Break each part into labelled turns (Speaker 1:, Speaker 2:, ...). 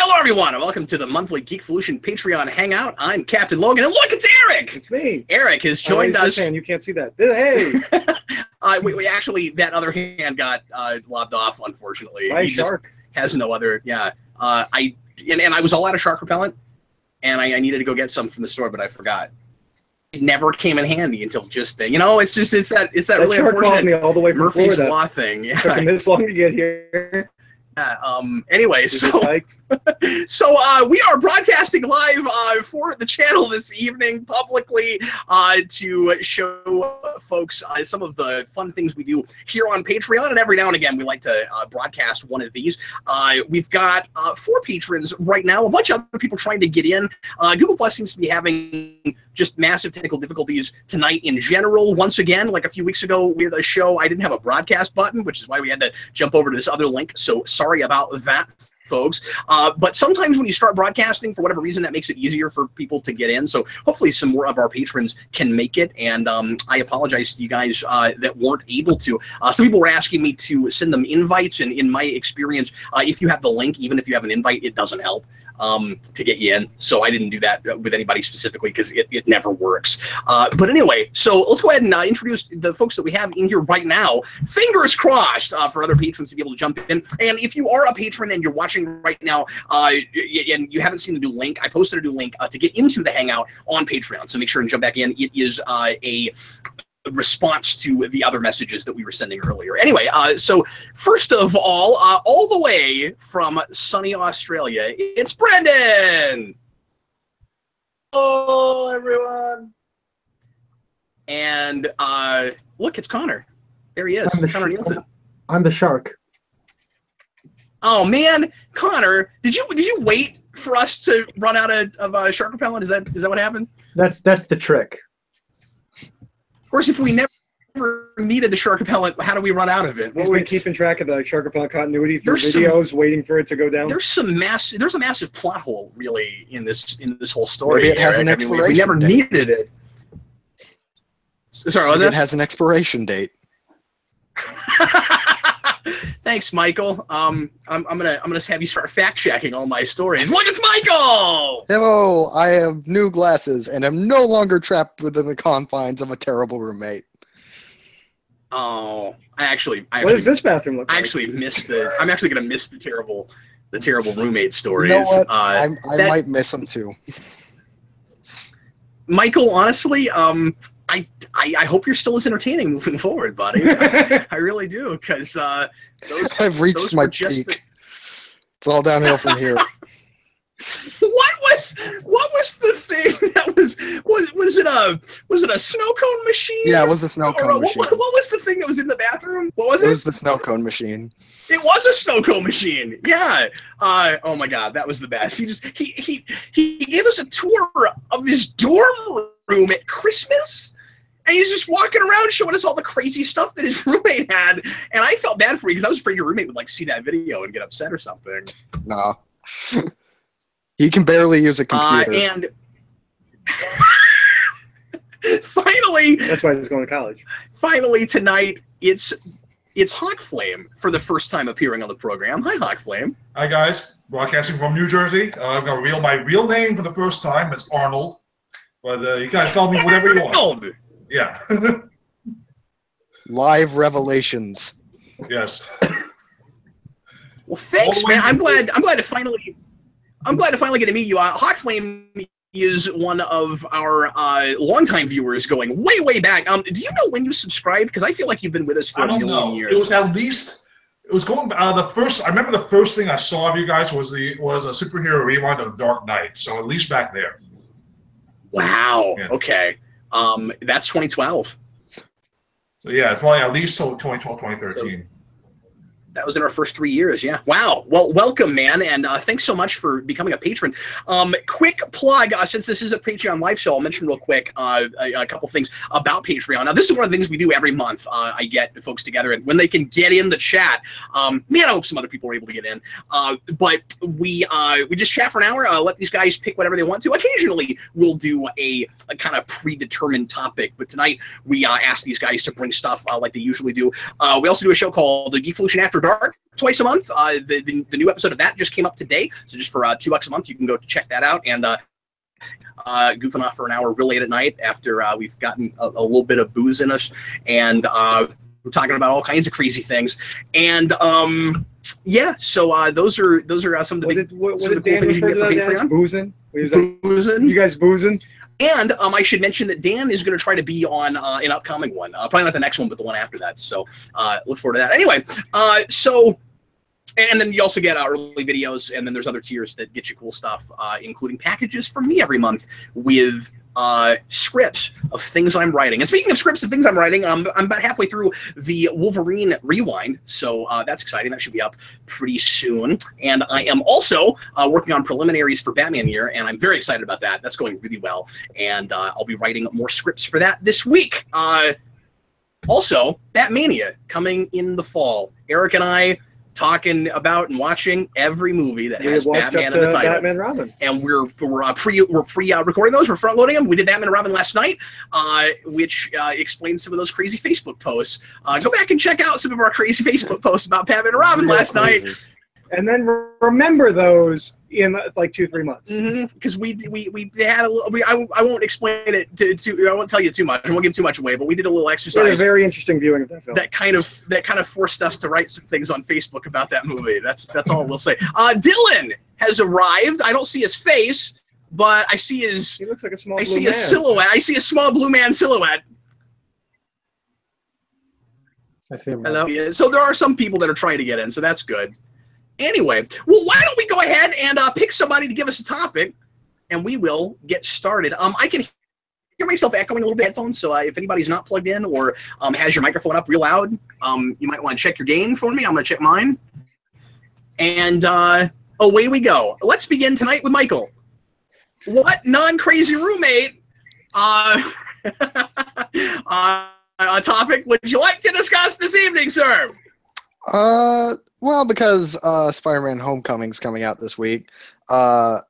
Speaker 1: Hello, everyone, and welcome to the monthly Geekvolution Patreon Hangout. I'm Captain Logan, and look, it's Eric!
Speaker 2: It's me.
Speaker 1: Eric has joined us.
Speaker 2: Hand. You can't see that. Hey!
Speaker 1: we actually, that other hand got lobbed off, unfortunately.
Speaker 2: By
Speaker 1: he
Speaker 2: shark.
Speaker 1: Just has no other, yeah. I was all out of shark repellent, and I needed to go get some from the store, but I forgot. It never came in handy until just then. You know, it's that really unfortunate
Speaker 2: me all the way from
Speaker 1: Murphy's
Speaker 2: Florida.
Speaker 1: Law thing. Yeah.
Speaker 2: Took him this long to get here.
Speaker 1: Anyway, so we are broadcasting live for the channel this evening publicly to show folks some of the fun things we do here on Patreon, and every now and again we like to broadcast one of these. We've got 4 patrons right now, a bunch of other people trying to get in. Google Plus seems to be having just massive technical difficulties tonight in general. Once again, like a few weeks ago with a show, I didn't have a broadcast button, which is why we had to jump over to this other link. So sorry about that, folks. But sometimes when you start broadcasting, for whatever reason, that makes it easier for people to get in. So hopefully some more of our patrons can make it. And I apologize to you guys that weren't able to. Some people were asking me to send them invites. And in my experience, if you have the link, even if you have an invite, it doesn't help to get you in. So I didn't do that with anybody specifically because it never works. But anyway, so let's go ahead and introduce the folks that we have in here right now. Fingers crossed for other patrons to be able to jump in. And if you are a patron and you're watching right now and you haven't seen the new link, I posted a new link to get into the Hangout on Patreon. So make sure and jump back in. It is a response to the other messages that we were sending earlier. Anyway, so first of all the way from sunny Australia, it's Brendan!
Speaker 3: Hello, everyone!
Speaker 1: And look, it's Connor. There he is, Connor Nielsen.
Speaker 3: I'm the shark.
Speaker 1: Oh man, Connor, did you wait for us to run out of shark repellent? Is that what happened?
Speaker 3: That's the trick.
Speaker 1: Of course, if we never needed the shark repellent, how do we run out of it?
Speaker 2: He's been keeping track of the shark repellent continuity through videos, waiting for it to go down.
Speaker 1: There's a massive plot hole, really, in this whole story.
Speaker 4: Maybe it has an expiration
Speaker 1: we never
Speaker 4: date.
Speaker 1: needed it. Sorry, what was that?
Speaker 4: It has an expiration date.
Speaker 1: Thanks, Michael. I'm gonna have you start fact checking all my stories. Look, it's Michael.
Speaker 4: Hello, I have new glasses and I'm no longer trapped within the confines of a terrible roommate.
Speaker 1: Oh, I actually
Speaker 2: what does this bathroom look like?
Speaker 1: I actually missed I'm actually gonna miss the terrible roommate stories.
Speaker 4: You know what? I might miss them too.
Speaker 1: Michael, honestly, I hope you're still as entertaining moving forward, buddy. I really do, because
Speaker 4: I've reached my peak. It's all downhill from here.
Speaker 1: What was the thing that was it a snow cone machine?
Speaker 4: Yeah, it was the snow cone machine.
Speaker 1: What was the thing that was in the bathroom? What was it?
Speaker 4: It was the snow cone machine.
Speaker 1: It was a snow cone machine. Yeah. Oh my God, that was the best. He gave us a tour of his dorm room at Christmas. And he's just walking around showing us all the crazy stuff that his roommate had. And I felt bad for you because I was afraid your roommate would like see that video and get upset or something.
Speaker 4: No. He can barely use a computer.
Speaker 1: And finally,
Speaker 2: that's why he's going to college.
Speaker 1: Finally tonight, it's Hawk Flame for the first time appearing on the program. Hi, Hawk Flame.
Speaker 5: Hi guys, broadcasting from New Jersey. I'm gonna reveal my real name for the first time. It's Arnold, but you guys call me whatever you want. Yeah.
Speaker 4: Live revelations.
Speaker 5: Yes.
Speaker 1: Well, thanks, man. I'm glad to finally get to meet you. Hawk Flame is one of our longtime viewers, going way back. Do you know when you subscribed? Because I feel like you've been with us for a million years.
Speaker 5: It was at least. It was going. The first. I remember the first thing I saw of you guys was a superhero rewind of Dark Knight. So at least back there.
Speaker 1: Wow.
Speaker 5: Yeah.
Speaker 1: Okay. That's 2012.
Speaker 5: So yeah, probably at least till 2012, 2013.
Speaker 1: That was in our first 3 years, yeah. Wow. Well, welcome, man, and thanks so much for becoming a patron. Quick plug, since this is a Patreon live show, I'll mention real quick a couple things about Patreon. Now, this is one of the things we do every month. I get folks together, and when they can get in the chat, man, I hope some other people are able to get in. But we just chat for an hour, let these guys pick whatever they want to. Occasionally, we'll do a kind of predetermined topic, but tonight we ask these guys to bring stuff like they usually do. We also do a show called the Geekvolution After Dark twice a month. The new episode of that just came up today. So just for $2 a month, you can go check that out and goofing off for an hour real late at night after we've gotten a little bit of booze in us, and we're talking about all kinds of crazy things. And yeah, so those are some of the big
Speaker 2: what
Speaker 1: some of
Speaker 2: did
Speaker 1: the cool
Speaker 2: Dan
Speaker 1: things you can
Speaker 2: refer
Speaker 1: get
Speaker 2: to
Speaker 1: for
Speaker 2: that as?
Speaker 1: Patreon.
Speaker 2: Boozing? He was like,
Speaker 1: Boozing.
Speaker 2: you guys boozing?
Speaker 1: And I should mention that Dan is going to try to be on an upcoming one. Probably not the next one, but the one after that. So look forward to that. Anyway, so, and then you also get early videos, and then there's other tiers that get you cool stuff, including packages from me every month with scripts of things I'm writing. And speaking of scripts of things I'm writing, I'm about halfway through the Wolverine Rewind, so that's exciting. That should be up pretty soon. And I am also working on preliminaries for Batman Year, and I'm very excited about that. That's going really well, and I'll be writing more scripts for that this week. Also, Batmania coming in the fall. Eric and I talking about and watching every movie that has Batman in the title.
Speaker 2: Batman Robin.
Speaker 1: And we're pre-recording those. We're front-loading them. We did Batman and Robin last night, which explains some of those crazy Facebook posts. Go back and check out some of our crazy Facebook posts about Batman and Robin last night.
Speaker 2: And then remember those in like 2-3 months.
Speaker 1: Because we had a little. I won't explain it I won't tell you too much. I won't give too much away. But we did a little exercise.
Speaker 2: A very interesting viewing of that film.
Speaker 1: That kind of forced us to write some things on Facebook about that movie. That's all we'll say. Dylan has arrived. I don't see his face, but I see his.
Speaker 2: He looks like a small.
Speaker 1: I see a silhouette. I see a small blue man silhouette.
Speaker 3: I see him.
Speaker 1: Hello. So there are some people that are trying to get in, so that's good. Anyway, well, why don't we go ahead and pick somebody to give us a topic, and we will get started. I can hear myself echoing a little bit in headphones, so if anybody's not plugged in or has your microphone up real loud, you might want to check your gain for me. I'm going to check mine. And away we go. Let's begin tonight with Michael. What non-crazy roommate topic would you like to discuss this evening, sir?
Speaker 4: Well, because Spider-Man Homecoming's coming out this week, I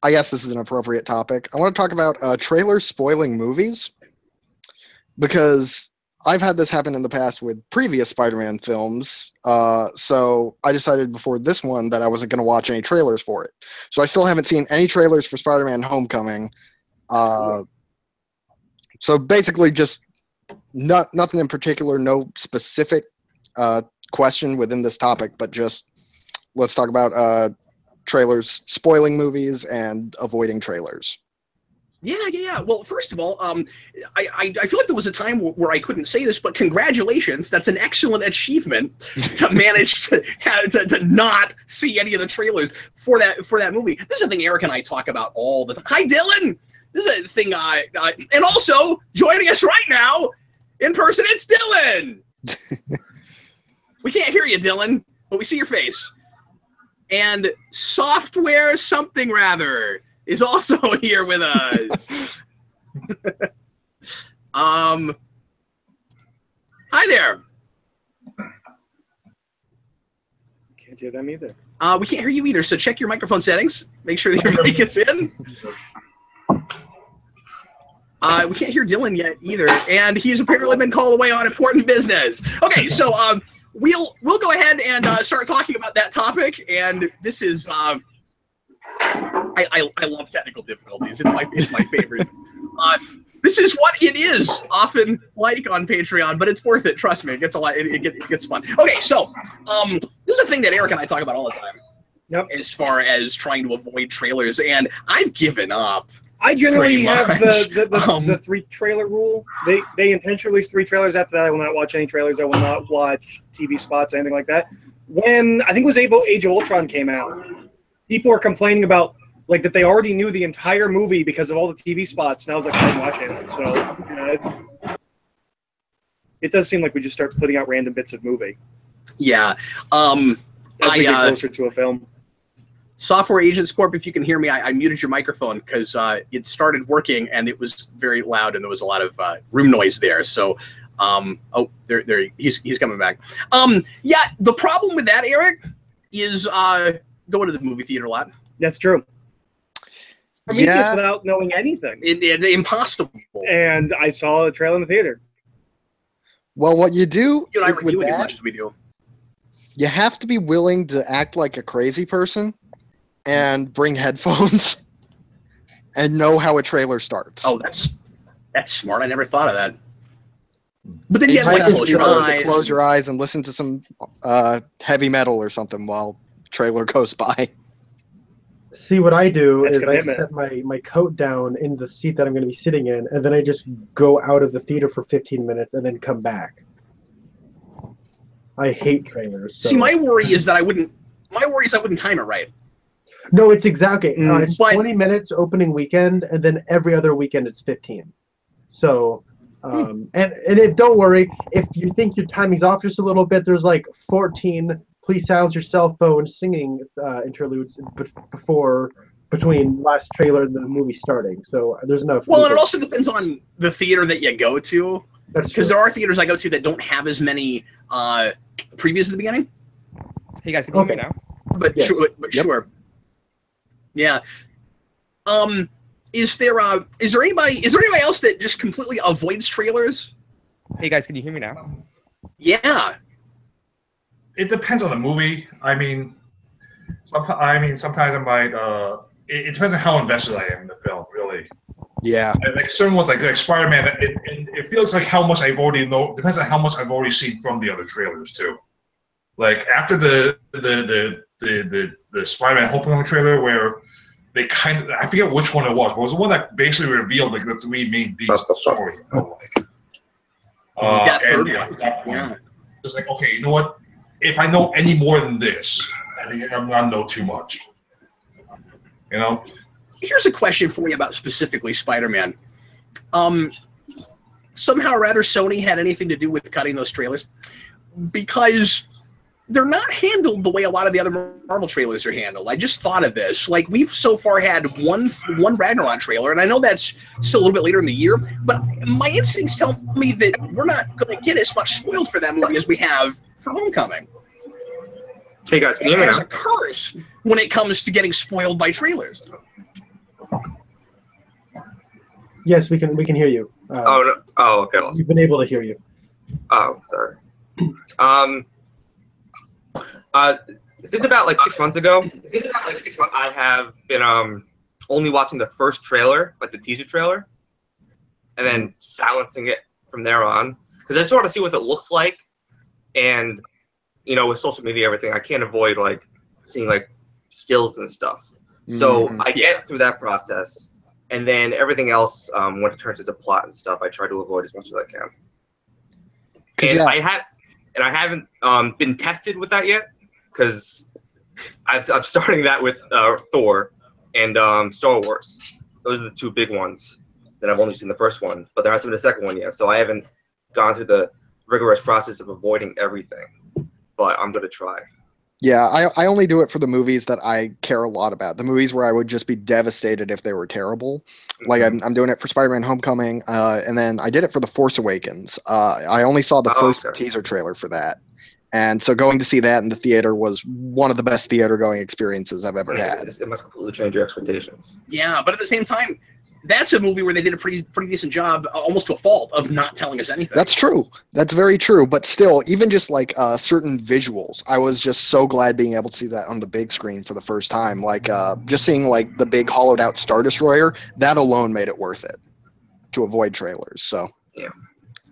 Speaker 4: guess this is an appropriate topic. I want to talk about trailers spoiling movies, because I've had this happen in the past with previous Spider-Man films, so I decided before this one that I wasn't going to watch any trailers for it. So I still haven't seen any trailers for Spider-Man Homecoming. So basically just nothing in particular, no specific question within this topic, but just let's talk about trailers spoiling movies and avoiding trailers.
Speaker 1: Yeah. Well, first of all, I feel like there was a time where I couldn't say this, but congratulations. That's an excellent achievement to manage to not see any of the trailers for that movie. This is a thing Eric and I talk about all the time. Hi, Dylan. This is a thing and also joining us right now in person, it's Dylan. We can't hear you, Dylan, but we see your face. And Software Something Rather is also here with us. Hi there.
Speaker 2: Can't hear them either.
Speaker 1: We can't hear you either, so check your microphone settings. Make sure that your mic is in. We can't hear Dylan yet either, and he's apparently been called away on important business. Okay, so we'll go ahead and start talking about that topic. And this is I love technical difficulties. It's my favorite. This is what it is often like on Patreon, but it's worth it. Trust me, it gets a lot. It gets fun. Okay, so this is a thing that Eric and I talk about all the time.
Speaker 2: Yep.
Speaker 1: As far as trying to avoid trailers, and I've given up.
Speaker 2: I generally have the 3 trailer rule. They intentionally release 3 trailers. After that, I will not watch any trailers. I will not watch TV spots, anything like that. When I think it was Age of Ultron came out, people were complaining about like that they already knew the entire movie because of all the TV spots, and I was like, I didn't watch it. So it does seem like we just start putting out random bits of movie.
Speaker 1: Yeah.
Speaker 2: As we get closer to a film.
Speaker 1: Software Agents Corp, if you can hear me, I muted your microphone because it started working and it was very loud and there was a lot of room noise there. So, he's coming back. Yeah, the problem with that, Eric, is going to the movie theater a lot.
Speaker 2: That's true. Prometheus without knowing anything.
Speaker 1: Impossible.
Speaker 2: And I saw a trailer in the theater.
Speaker 4: Well, what you do
Speaker 1: You and I
Speaker 4: with
Speaker 1: review it as
Speaker 4: that,
Speaker 1: much as we do.
Speaker 4: You have to be willing to act like a crazy person and bring headphones and know how a trailer starts.
Speaker 1: Oh, that's smart. I never thought of that. But then
Speaker 4: You
Speaker 1: you have
Speaker 4: might
Speaker 1: like
Speaker 4: have to
Speaker 1: close
Speaker 4: be
Speaker 1: your
Speaker 4: able to
Speaker 1: eyes.
Speaker 4: close your eyes and listen to some heavy metal or something while trailer goes by.
Speaker 3: See, what I do
Speaker 2: That's
Speaker 3: is
Speaker 2: commitment.
Speaker 3: I set my coat down in the seat that I'm going to be sitting in, and then I just go out of the theater for 15 minutes and then come back. I hate trailers. So.
Speaker 1: See, my worry is I wouldn't time it right.
Speaker 3: No, it's exactly. It's
Speaker 1: but
Speaker 3: 20 minutes opening weekend, and then every other weekend it's 15. So, don't worry, if you think your timing's off just a little bit, there's like 14 please silence your cell phone singing interludes between last trailer and the movie starting. So there's enough.
Speaker 1: Well, and it also depends on the theater that you go to.
Speaker 3: That's true.
Speaker 1: Because there are theaters I go to that don't have as many previews at the beginning.
Speaker 6: Hey guys, can you hear me now?
Speaker 1: But
Speaker 3: Yes.
Speaker 1: sure. Yeah. Is there anybody else that just completely avoids trailers?
Speaker 6: Hey guys, can you hear me now?
Speaker 1: Yeah.
Speaker 5: It depends on the movie. I mean, sometimes I might. It depends on how invested I am in the film, really.
Speaker 4: Yeah.
Speaker 5: And like certain ones, like Spider-Man, it feels like how much I've already know. Depends on how much I've already seen from the other trailers too. Like after the Spider-Man Homecoming trailer, where they I forget which one it was, but it was the one that basically revealed like the three main beats of the story.
Speaker 1: Third one.
Speaker 5: At that point,
Speaker 1: Yeah.
Speaker 5: it's like, okay, you know what? If I know any more than this, I think I'm not know too much. You know.
Speaker 1: Here's a question for you about specifically Spider-Man. Somehow or rather, Sony had anything to do with cutting those trailers, because they're not handled the way a lot of the other Marvel trailers are handled. I just thought of this. Like, we've so far had one Ragnarok trailer, and I know that's still a little bit later in the year, but my instincts tell me that we're not going to get as much spoiled for that movie as we have for Homecoming.
Speaker 7: Hey guys, can you
Speaker 1: It
Speaker 7: hear me
Speaker 1: has
Speaker 7: now?
Speaker 1: a curse when it comes to getting spoiled by trailers.
Speaker 3: Yes, we can hear you.
Speaker 7: Oh no. Oh, okay.
Speaker 3: We've been able to hear you.
Speaker 7: Oh, sorry. Since about like 6 months ago, I have been only watching the first trailer, like the teaser trailer, and then silencing it from there on, because I just want to see what it looks like. And you know, with social media, everything, I can't avoid like seeing like stills and stuff. So I get through that process, and then everything else, when it turns into plot and stuff, I try to avoid as much as I can. And I haven't been tested with that yet, because I'm starting that with Thor and Star Wars. Those are the two big ones that I've only seen the first one, but there hasn't been a second one yet. So I haven't gone through the rigorous process of avoiding everything, but I'm gonna try.
Speaker 4: Yeah, I only do it for the movies that I care a lot about. The movies where I would just be devastated if they were terrible. Like I'm doing it for Spider-Man Homecoming, and then I did it for The Force Awakens. I only saw the first teaser trailer for that. And so going to see that in the theater was one of the best theater-going experiences I've ever had.
Speaker 7: It must completely change your expectations.
Speaker 1: Yeah, but at the same time, that's a movie where they did a pretty decent job, almost to a fault, of not telling us anything.
Speaker 4: That's true. That's very true. But still, even just like certain visuals, I was just so glad being able to see that on the big screen for the first time. Like just seeing like the big hollowed out Star Destroyer, that alone made it worth it to avoid trailers. So
Speaker 7: yeah.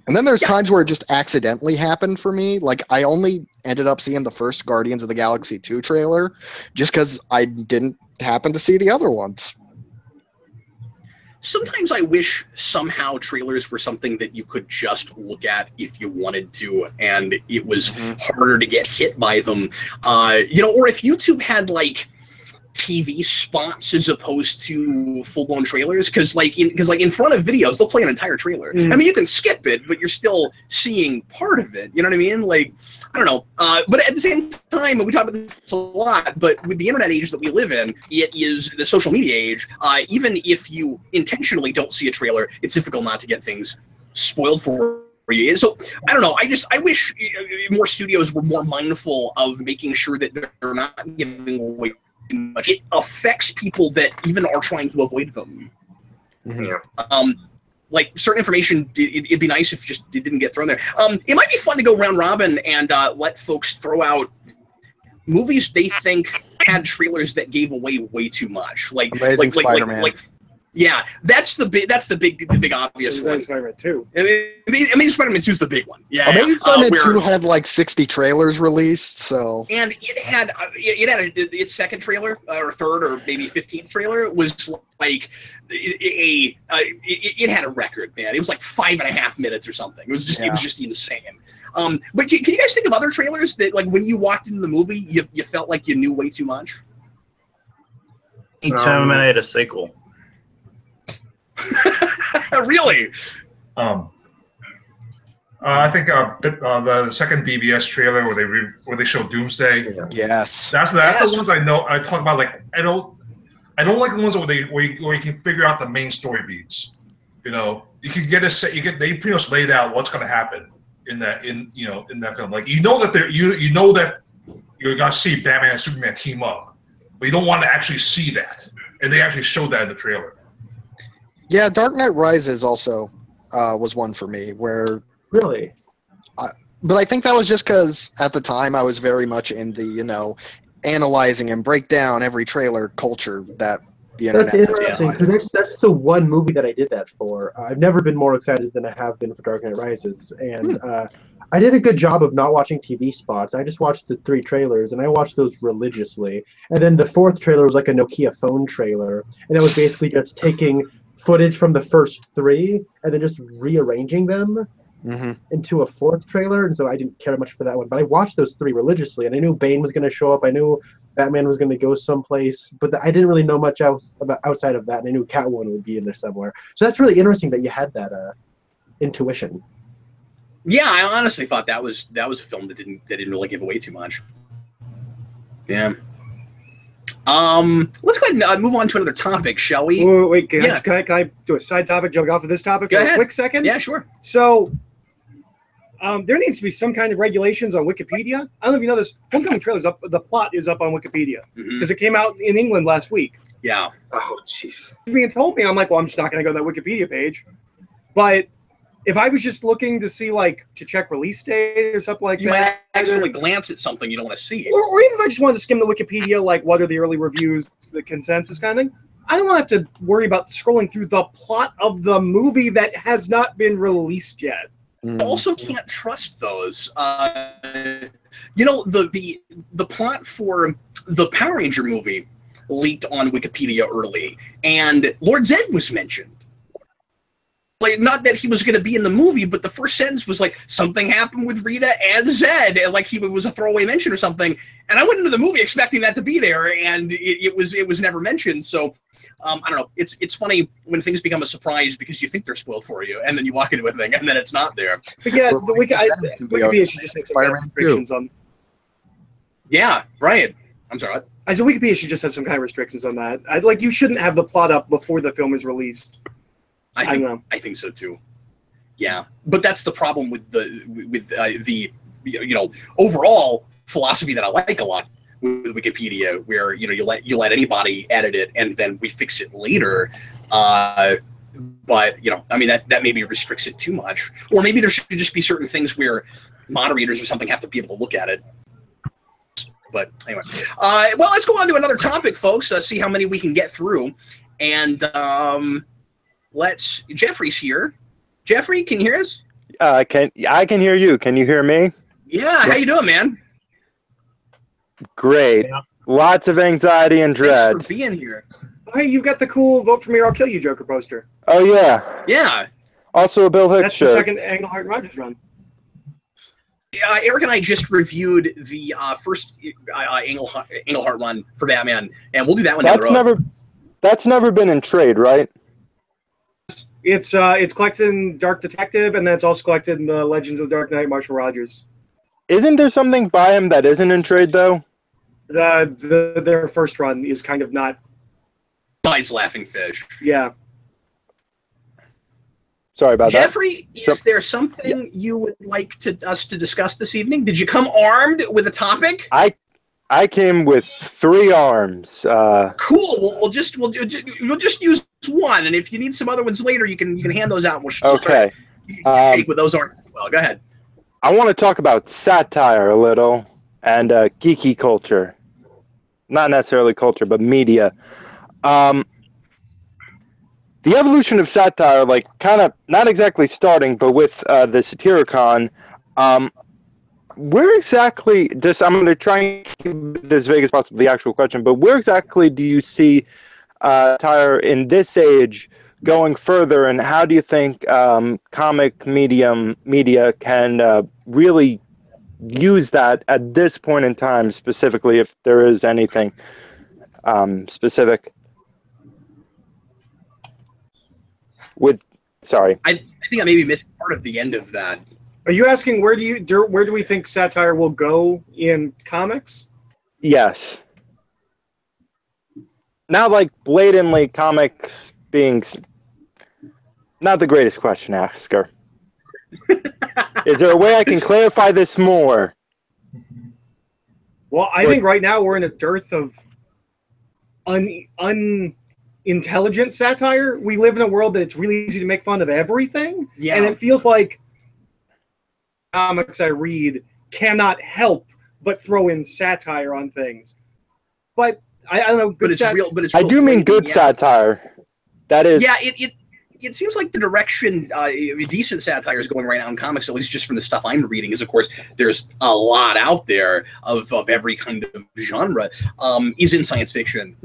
Speaker 4: And then there's times where it just accidentally happened for me. Like I only ended up seeing the first Guardians of the Galaxy 2 trailer just because I didn't happen to see the other ones.
Speaker 1: Sometimes I wish somehow trailers were something that you could just look at if you wanted to, and it was harder to get hit by them. You know, or if YouTube had like TV spots as opposed to full-blown trailers, because like in front of videos they'll play an entire trailer. I mean, you can skip it, but you're still seeing part of it. You know what I mean? Like, I don't know. But at the same time, we talk about this a lot, but with the internet age that we live in, it is the social media age. Even if you intentionally don't see a trailer, it's difficult not to get things spoiled for you. So I don't know. I wish more studios were more mindful of making sure that they're not giving away too much. It affects people that even are trying to avoid them. Like certain information, it'd be nice if it didn't get thrown there. It might be fun to go round robin and let folks throw out movies they think had trailers that gave away way too much.
Speaker 4: Amazing Spider-Man.
Speaker 1: Yeah, that's the big obvious one.
Speaker 2: Spider-Man 2.
Speaker 1: Amazing Spider-Man 2 is the big one. Yeah,
Speaker 4: Amazing Spider-Man 2 had like 60 trailers released, so.
Speaker 1: And it had its second trailer or third or maybe 15th trailer was like it had a record, man. It was like 5.5 minutes or something. It was just insane. But can you guys think of other trailers that like when you walked into the movie you felt like you knew way too much?
Speaker 8: Anytime I had a sequel.
Speaker 1: Really?
Speaker 5: I think the second BBS trailer where they show Doomsday.
Speaker 4: Yes.
Speaker 5: That's the ones I know. I talk about like I don't like the ones where you can figure out the main story beats. You know, you can get they pretty much laid out what's going to happen in that film. Like you know that you're gonna see Batman and Superman team up, but you don't want to actually see that, and they actually showed that in the trailer.
Speaker 4: Yeah, Dark Knight Rises also was one for me where.
Speaker 3: Really?
Speaker 4: But I think that was just because at the time I was very much in the, analyzing and break down every trailer culture that the internet
Speaker 3: That's interesting because that's the one movie that I did that for. I've never been more excited than I have been for Dark Knight Rises, and I did a good job of not watching TV spots. I just watched the 3 trailers, and I watched those religiously. And then the 4th trailer was like a Nokia phone trailer, and that was basically just taking footage from the first 3 and then just rearranging them into a 4th trailer, and so I didn't care much for that one. But I watched those 3 religiously, and I knew Bane was going to show up. I knew Batman was going to go someplace, but I didn't really know much else outside of that, and I knew Catwoman would be in there somewhere. So that's really interesting that you had that intuition.
Speaker 1: Yeah, I honestly thought that was a film that didn't really give away too much. Yeah. Let's go ahead and move on to another topic, shall we?
Speaker 2: Wait, can I do a side topic, jump off of this topic for a quick second?
Speaker 1: Yeah, sure.
Speaker 2: So, there needs to be some kind of regulations on Wikipedia. I don't know if you know this. Homecoming trailer's up. The plot is up on Wikipedia because it came out in England last week.
Speaker 1: Yeah.
Speaker 7: Oh, jeez.
Speaker 2: Being told me, I'm like, well, I'm just not going to go to that Wikipedia page. But if I was just looking to see, like, to check release date or something like
Speaker 1: you
Speaker 2: that.
Speaker 1: might actually glance at something you don't want to see.
Speaker 2: Or even if I just wanted to skim the Wikipedia, like, what are the early reviews, the consensus kind of thing. I don't want to have to worry about scrolling through the plot of the movie that has not been released yet.
Speaker 1: Also can't trust those. The plot for the Power Ranger movie leaked on Wikipedia early, and Lord Zed was mentioned. Like, not that he was going to be in the movie, but the first sentence was like, something happened with Rita and Zed, and like he was a throwaway mention or something. And I went into the movie expecting that to be there, and it was never mentioned. So I don't know. It's funny when things become a surprise because you think they're spoiled for you, and then you walk into a thing, and then it's not there.
Speaker 2: But yeah, Wikipedia should just make some restrictions on.
Speaker 1: Yeah, Brian. I'm sorry.
Speaker 2: I said Wikipedia should just have some kind of restrictions on that. You shouldn't have the plot up before the film is released.
Speaker 1: I think so too. Yeah, but that's the problem with the overall philosophy that I like a lot with Wikipedia, where you let anybody edit it and then we fix it later. But that maybe restricts it too much, or maybe there should just be certain things where moderators or something have to be able to look at it. But anyway, well, let's go on to another topic, folks. See how many we can get through, and Jeffrey's here. Jeffrey, can you hear us?
Speaker 9: I can hear you. Can you hear me?
Speaker 1: Yeah. How you doing, man?
Speaker 9: Great. Yeah. Lots of anxiety and dread.
Speaker 1: Thanks for being here.
Speaker 2: Hey, you've got the cool "Vote for Me or I'll Kill You" Joker poster.
Speaker 9: Oh yeah.
Speaker 1: Yeah.
Speaker 9: Also a Bill Hicks
Speaker 2: That's
Speaker 9: shirt.
Speaker 2: the second Englehart Rogers run.
Speaker 1: Eric and I just reviewed the first Englehart run for Batman, and we'll do that one down the road.
Speaker 9: That's never been in trade, right?
Speaker 2: It's collected in Dark Detective, and then it's also collected in the Legends of the Dark Knight, Marshall Rogers.
Speaker 9: Isn't there something by him that isn't in trade, though?
Speaker 2: Their first run is kind of not.
Speaker 1: Besides Laughing Fish.
Speaker 2: Yeah.
Speaker 9: Sorry about
Speaker 1: Jeffrey, that. Is there something you would like us to discuss this evening? Did you come armed with a topic?
Speaker 9: I came with 3 arms.
Speaker 1: Cool. We'll just use one, and if you need some other ones later, you can hand those out.
Speaker 9: Okay.
Speaker 1: Shake with those arms. Well, go ahead.
Speaker 9: I want to talk about satire a little. and geeky culture. Not necessarily culture, but media. The evolution of satire, like kind of not exactly starting, but with the Satyricon, where exactly, just I'm going to try and keep it as vague as possible, the actual question, but where exactly do you see satire in this age going further, and how do you think comic media can really use that at this point in time, specifically, if there is anything specific?
Speaker 1: I think I maybe missed part of the end of that.
Speaker 2: Are you asking where do we think satire will go in comics?
Speaker 9: Yes. Not like blatantly comics being not the greatest question asker. Is there a way I can clarify this more?
Speaker 2: Well, I think right now we're in a dearth of unintelligent satire. We live in a world that it's really easy to make fun of everything.
Speaker 1: Yeah.
Speaker 2: And it feels like comics I read cannot help but throw in satire on things. But I don't know.
Speaker 1: But it's real. But it's.
Speaker 9: I do mean good satire. That is.
Speaker 1: Yeah. It seems like the direction decent satire is going right now in comics, at least just from the stuff I'm reading, is, of course, there's a lot out there of every kind of genre, is in science fiction,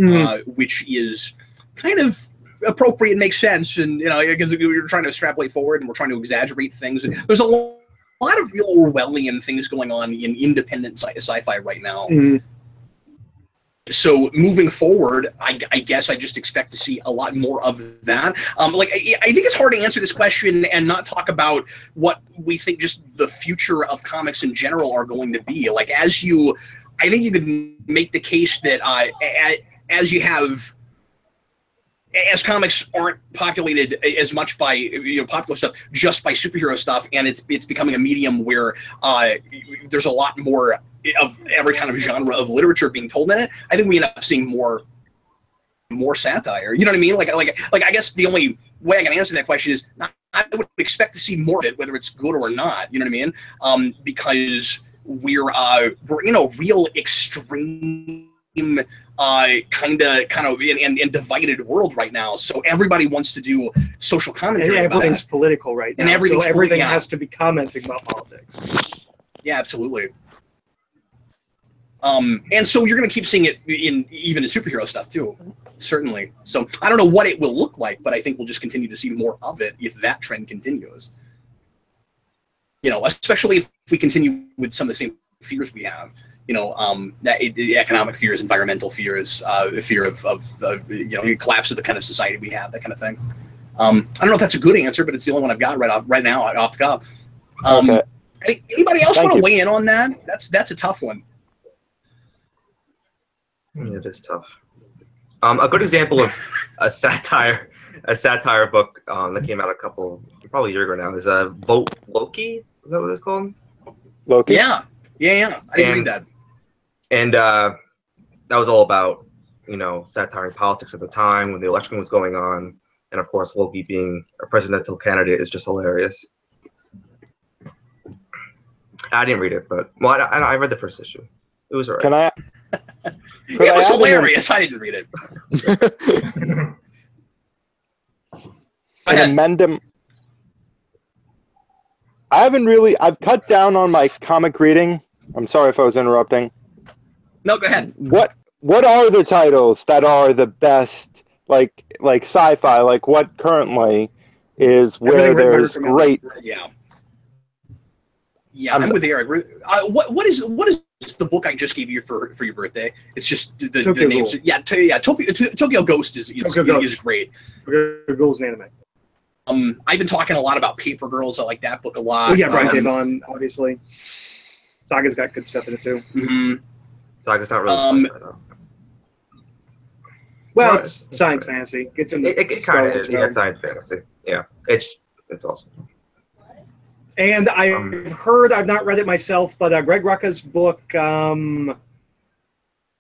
Speaker 1: which is kind of appropriate and makes sense. And, because we're trying to extrapolate forward and we're trying to exaggerate things. And there's a lot of real Orwellian things going on in independent sci-fi right now. So moving forward, I guess I just expect to see a lot more of that. I think it's hard to answer this question and not talk about what we think just the future of comics in general are going to be. I think you could make the case that as comics aren't populated as much by popular stuff, just by superhero stuff, and it's becoming a medium where there's a lot more of every kind of genre of literature being told in it. I think we end up seeing more satire. You know what I mean? I guess the only way I can answer that question is I would expect to see more of it, whether it's good or not. You know what I mean? Because we're in a real extreme kind of and divided world right now. So everybody wants to do social commentary.
Speaker 2: And everything's political right now.
Speaker 1: And
Speaker 2: everything has to be commenting about politics.
Speaker 1: Yeah, absolutely. And so you're going to keep seeing it even in superhero stuff too, certainly. So I don't know what it will look like, but I think we'll just continue to see more of it if that trend continues. Especially if we continue with some of the same fears we have. Economic fears, environmental fears, fear of collapse of the kind of society we have, that kind of thing. I don't know if that's a good answer, but it's the only one I've got right now off the cuff.
Speaker 9: Okay.
Speaker 1: Anybody else want to weigh in on that? That's a tough one.
Speaker 7: It is tough. A good example of a satire book that came out probably a year ago now is Loki. Is that what it's called?
Speaker 9: Loki.
Speaker 1: Yeah. I didn't read that.
Speaker 7: And that was all about satiring politics at the time when the election was going on, and of course Loki being a presidential candidate is just hilarious. I didn't read it, but I read the first issue. It was alright.
Speaker 9: Can I?
Speaker 1: It was hilarious. I didn't read it.
Speaker 9: An amendum. I've cut down on my comic reading. I'm sorry if I was interrupting.
Speaker 1: No, go ahead.
Speaker 9: What are the titles that are the best, like sci-fi, like what currently is where there's great...
Speaker 1: Yeah, I'm with Eric. What is the book I just gave you for your birthday? It's just the names. Tokyo Ghost is great.
Speaker 2: Tokyo Ghost anime.
Speaker 1: I've been talking a lot about Paper Girls. I like that book a lot.
Speaker 2: Oh yeah, Brian K. Vaughan, obviously. Saga's got good stuff in it too.
Speaker 1: Mm-hmm.
Speaker 7: Saga's not really sci-fi though.
Speaker 2: Well, it's science fantasy.
Speaker 7: It kind of is. Yeah, science fantasy. Yeah, it's awesome.
Speaker 2: And I've heard, I've not read it myself, but Greg Rucka's book,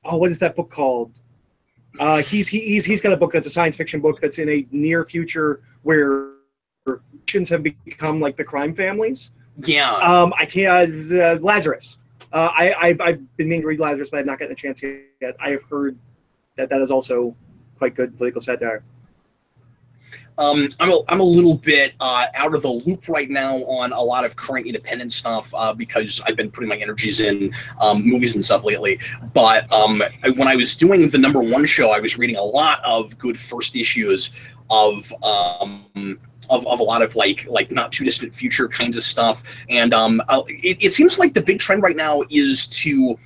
Speaker 2: what is that book called? He's got a book that's a science fiction book that's in a near future where nations have become like the crime families.
Speaker 1: Yeah.
Speaker 2: I can't. Lazarus. I've been meaning to read Lazarus, but I've not gotten a chance yet. I have heard that is also quite good political satire.
Speaker 1: I'm a little bit out of the loop right now on a lot of current independent stuff because I've been putting my energies in movies and stuff lately. But when I was doing the #1 show, I was reading a lot of good first issues of a lot of like not too distant future kinds of stuff. And it seems like the big trend right now is to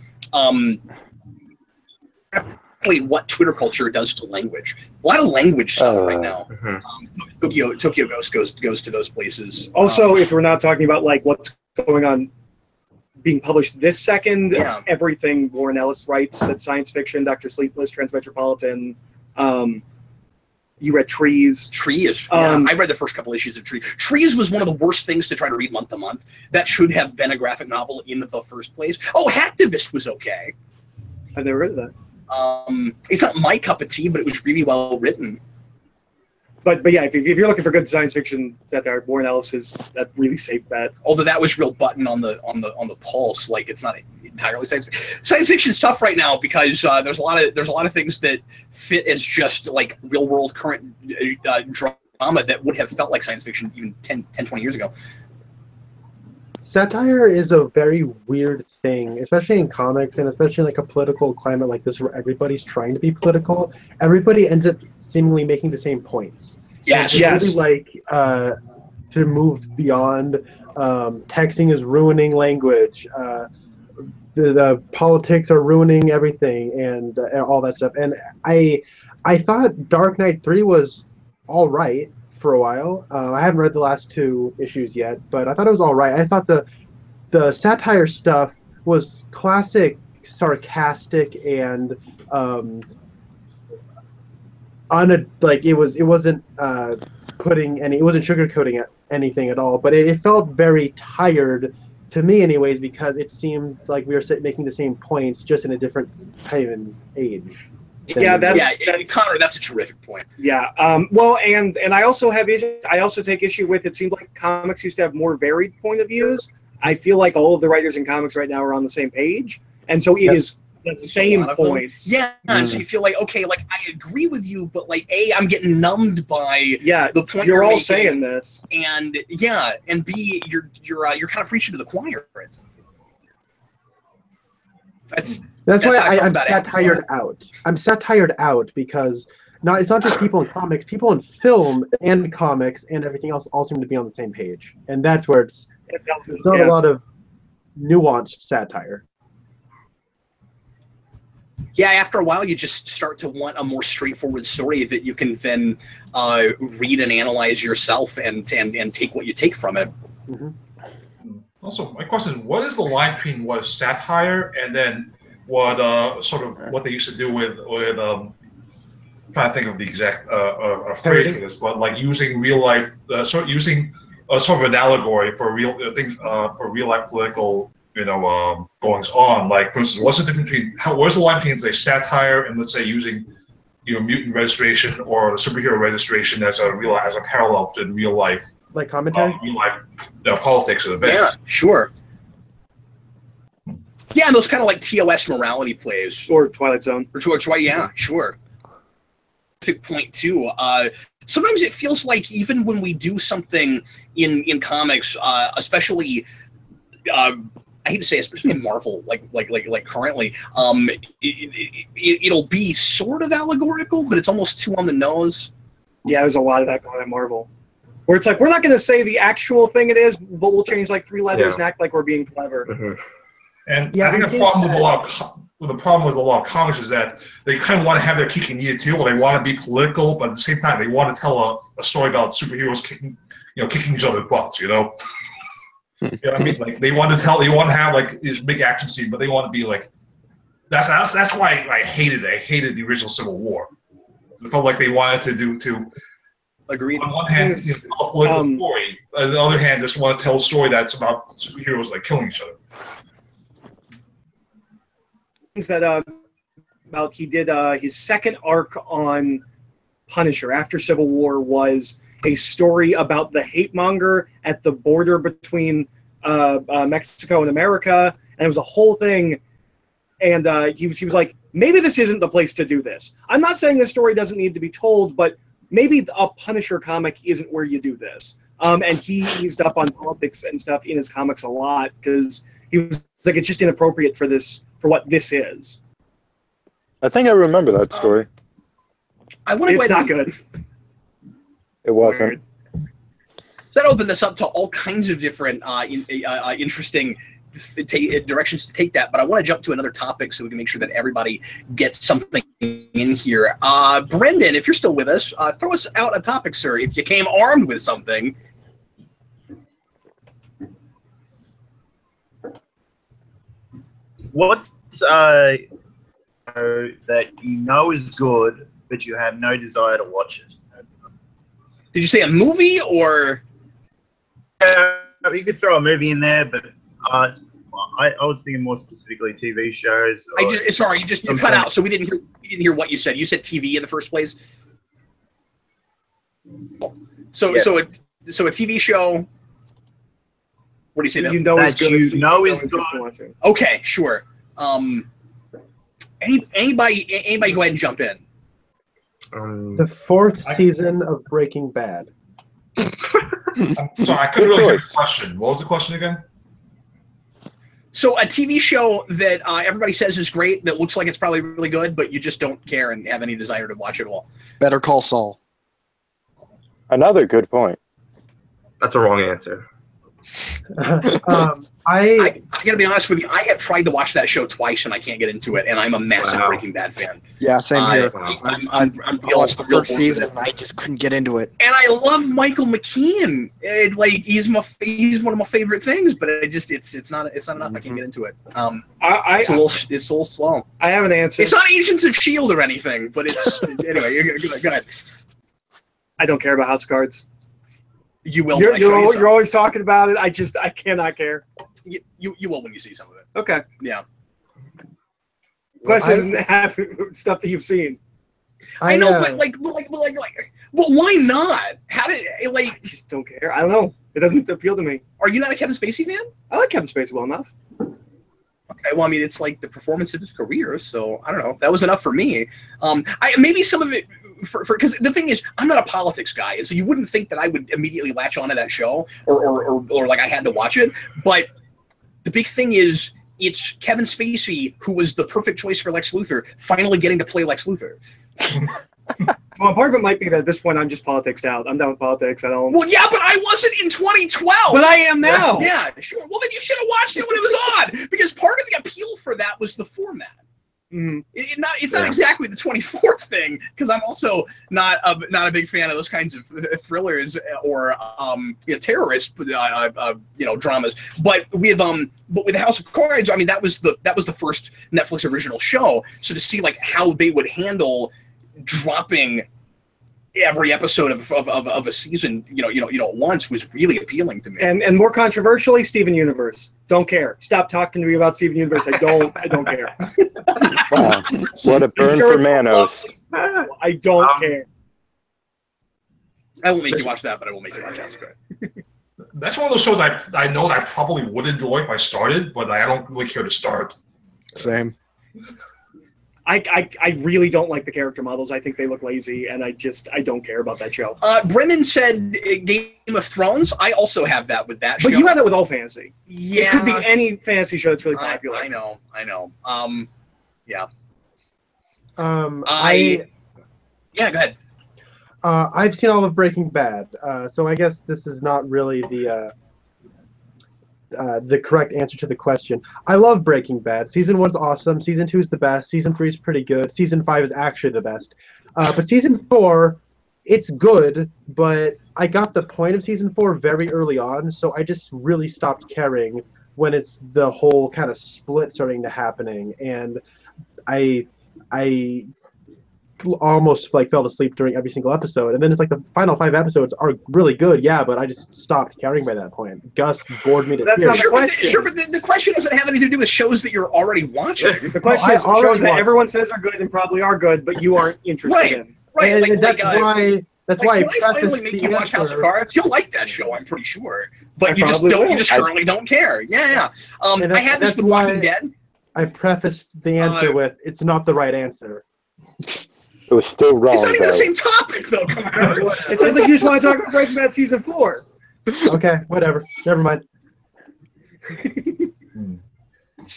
Speaker 1: what Twitter culture does to language. A lot of language stuff right now. Tokyo Ghost goes to those places.
Speaker 2: Also, if we're not talking about like what's going on being published this second, everything Warren Ellis writes, that science fiction, Dr. Sleepless, Transmetropolitan, you read Trees.
Speaker 1: Trees. Yeah, I read the first couple issues of Trees. Trees was one of the worst things to try to read month to month. That should have been a graphic novel in the first place. Oh, Hacktivist was okay.
Speaker 2: I've never read that.
Speaker 1: It's not my cup of tea, but it was really well written.
Speaker 2: But yeah, if you're looking for good science fiction satire, Warren Ellis is a really safe bet.
Speaker 1: Although that was real button on the pulse, like it's not entirely science fiction is tough right now because there's a lot of things that fit as just like real world current drama that would have felt like science fiction even 10, 20 years ago.
Speaker 3: Satire is a very weird thing, especially in comics and especially in like a political climate like this where everybody's trying to be political. Everybody ends up seemingly making the same points.
Speaker 1: Yes.
Speaker 3: Really like to move beyond texting is ruining language. The politics are ruining everything and all that stuff. And I thought Dark Knight 3 was all right for a while. I haven't read the last 2 issues yet, but I thought it was all right. I thought the satire stuff was classic, sarcastic, and it wasn't sugarcoating anything at all. But it felt very tired to me, anyways, because it seemed like we were making the same points just in a different time and age.
Speaker 1: Connor, that's a terrific point.
Speaker 2: Yeah. Well, and I also take issue with it seemed like comics used to have more varied point of views. I feel like all of the writers in comics right now are on the same page, and so it is the same points.
Speaker 1: Yeah. So you feel like, okay, like I agree with you, but like I'm getting numbed by the point
Speaker 2: you're all
Speaker 1: making,
Speaker 2: saying this,
Speaker 1: and and B, you're kind of preaching to the choir.
Speaker 3: That's why I'm satired out. I'm satired out because it's not just people in comics, people in film and comics and everything else all seem to be on the same page, and that's where it's not a lot of nuanced satire.
Speaker 1: Yeah, after a while, you just start to want a more straightforward story that you can then read and analyze yourself and take what you take from it.
Speaker 3: Mm-hmm.
Speaker 5: Also, my question is, what is the line between what is satire and then what what they used to do with I'm trying to think of the exact phrase for this, but like using real life, using sort of an allegory for real things, for real life political, goings on. Like, for instance, what's the difference between where's the line between, say, satire and, let's say, using mutant registration or the superhero registration as a parallel to real life,
Speaker 3: like commentary,
Speaker 5: real life politics of events.
Speaker 1: Yeah, sure. Yeah, and those kind of like TOS morality plays.
Speaker 2: Or Twilight Zone.
Speaker 1: Yeah, sure. Big point, too. Sometimes it feels like even when we do something in comics, especially, I hate to say, especially in Marvel, like currently, it'll be sort of allegorical, but it's almost too on the nose.
Speaker 2: Yeah, there's a lot of that going on at Marvel. Where it's like, we're not going to say the actual thing it is, but we'll change like 3 letters and act like we're being clever.
Speaker 5: Mm-hmm. And I think the problem with a lot of comics is that they kind of want to have their cake and eat it too, or they want to be political, but at the same time they want to tell a story about superheroes kicking each other's butts. You know what I mean? Like they want to have like this big action scene, but they want to be like that's why I hated the original Civil War. It felt like they wanted to
Speaker 1: Agreed.
Speaker 5: On one hand, tell a political story. On the other hand, just want to tell a story that's about superheroes like killing each other.
Speaker 2: That he did his second arc on Punisher after Civil War was a story about the hate monger at the border between Mexico and America, and it was a whole thing. And he was like, maybe this isn't the place to do this. I'm not saying this story doesn't need to be told, but maybe a Punisher comic isn't where you do this. And he eased up on politics and stuff in his comics a lot because he was like, it's just inappropriate for what this is.
Speaker 9: I think I remember that story.
Speaker 2: It's not good.
Speaker 9: It wasn't.
Speaker 1: So that opened this up to all kinds of different interesting directions to take that, but I want to jump to another topic so we can make sure that everybody gets something in here. Brendan, if you're still with us, throw us out a topic, sir, if you came armed with something.
Speaker 8: What's that you know is good, but you have no desire to watch it?
Speaker 1: Did you say a movie or?
Speaker 8: You could throw a movie in there, but I was thinking more specifically TV shows.
Speaker 1: Sorry, you cut out, so we didn't hear what you said. You said TV in the first place. So
Speaker 8: yes.
Speaker 1: so a TV show. What do you say?
Speaker 2: You know is good.
Speaker 8: You know is good.
Speaker 1: Okay, sure. Anybody go ahead and jump in.
Speaker 3: The fourth season of Breaking Bad.
Speaker 5: I'm sorry, I couldn't really hear the question. What was the question again?
Speaker 1: So a TV show that everybody says is great, that looks like it's probably really good, but you just don't care and have any desire to watch it all.
Speaker 4: Better Call Saul.
Speaker 9: Another good point.
Speaker 7: That's a wrong answer.
Speaker 1: I gotta be honest with you. I have tried to watch that show twice and I can't get into it, and I'm a massive Breaking Bad fan.
Speaker 4: Yeah, same here.
Speaker 1: I
Speaker 4: watched the first season and I just couldn't get into it.
Speaker 1: And I love Michael McKean. He's one of my favorite things, but it's not enough. I can't get into it. It's a little slow.
Speaker 2: I have an answer.
Speaker 1: It's not Agents of S.H.I.E.L.D. or anything, but it's anyway. Go ahead.
Speaker 2: I don't care about House of Cards.
Speaker 1: You will.
Speaker 2: You're always talking about it. I cannot care.
Speaker 1: You will when you see some of it.
Speaker 2: Okay.
Speaker 1: Yeah.
Speaker 2: Question doesn't have stuff that you've seen.
Speaker 1: I know, but well, why not? How did
Speaker 2: I just don't care. I don't know. It doesn't appeal to me.
Speaker 1: Are you not a Kevin Spacey fan?
Speaker 2: I like Kevin Spacey well enough.
Speaker 1: Okay, well, I mean, it's like the performance of his career, so I don't know. That was enough for me. Maybe some of it. Because the thing is, I'm not a politics guy, and so you wouldn't think that I would immediately latch onto that show or like I had to watch it. But the big thing is, it's Kevin Spacey, who was the perfect choice for Lex Luthor, finally getting to play Lex Luthor.
Speaker 2: Well, part of it might be that at this point I'm just politicsed out. I'm done with politics. I don't.
Speaker 1: Well, yeah, but I wasn't in 2012.
Speaker 2: But I am now.
Speaker 1: Yeah, sure. Well, then you should have watched it when it was on, because part of the appeal for that was the format.
Speaker 2: Mm-hmm.
Speaker 1: It's not exactly the 24th thing, because I'm also not a big fan of those kinds of thrillers or terrorist dramas. But with House of Cards, I mean, that was the first Netflix original show. So to see like how they would handle dropping every episode of a season, once was really appealing to me.
Speaker 2: And more controversially, Steven Universe. Don't care. Stop talking to me about Steven Universe. I don't care.
Speaker 9: Wow. What a burn for Manos.
Speaker 2: I don't care.
Speaker 1: I won't make you watch that, but I will make you watch House of Cards.
Speaker 5: That's one of those shows I know that I probably would enjoy if I started, but I don't really care to start.
Speaker 4: Same.
Speaker 2: I really don't like the character models. I think they look lazy, and I don't care about that show.
Speaker 1: Brendan said Game of Thrones. I also have that with that show.
Speaker 2: But you have that with all fantasy.
Speaker 1: Yeah.
Speaker 2: It could be any fantasy show that's really popular.
Speaker 1: I know. Yeah. Yeah, go ahead.
Speaker 3: I've seen all of Breaking Bad, so I guess this is not really the correct answer to the question. I love Breaking Bad. Season 1's awesome. Season 2 is the best. Season 3 is pretty good. Season 5 is actually the best. But Season 4, it's good, but I got the point of Season 4 very early on, so I just really stopped caring when it's the whole kind of split starting to happening. And I almost fell asleep during every single episode, and then it's like the final 5 episodes are really good, but I just stopped caring by that point. Gus bored me to tears.
Speaker 1: Not the question. But the question doesn't have anything to do with shows that you're already watching.
Speaker 2: The question is shows that everyone says are good and probably are good, but you aren't interested in.
Speaker 1: Right.
Speaker 3: And that's why That's
Speaker 1: Like,
Speaker 3: why
Speaker 1: when I finally make you watch House of Cards, you'll like that show, I'm pretty sure. But you just currently don't care. Yeah. I had this with Walking Dead.
Speaker 3: I prefaced the answer with, it's not the right answer.
Speaker 9: It was still wrong.
Speaker 1: It's not even the same topic, though.
Speaker 2: It sounds like you just want to talk about Breaking Bad season 4.
Speaker 3: Okay, whatever. Never mind.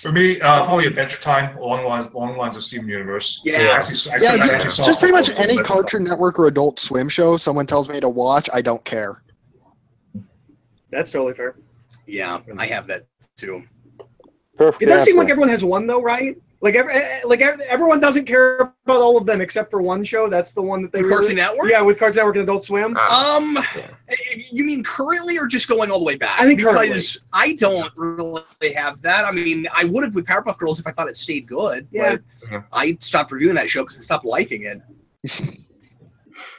Speaker 5: For me, probably Adventure Time along the lines of Steven Universe.
Speaker 4: Just pretty much any Cartoon Network or Adult Swim show someone tells me to watch, I don't care.
Speaker 2: That's totally fair.
Speaker 1: Yeah, I have that too.
Speaker 2: It does seem like everyone has one though, right? Like everyone doesn't care about all of them except for one show. That's the one that they
Speaker 1: Cartoon Network.
Speaker 2: Yeah, with Cartoon Network and Adult Swim.
Speaker 1: You mean currently or just going all the way back?
Speaker 2: I think
Speaker 1: because
Speaker 2: currently.
Speaker 1: I don't really have that. I mean, I would have with Powerpuff Girls if I thought it stayed good.
Speaker 2: Yeah.
Speaker 1: But I stopped reviewing that show because I stopped liking it.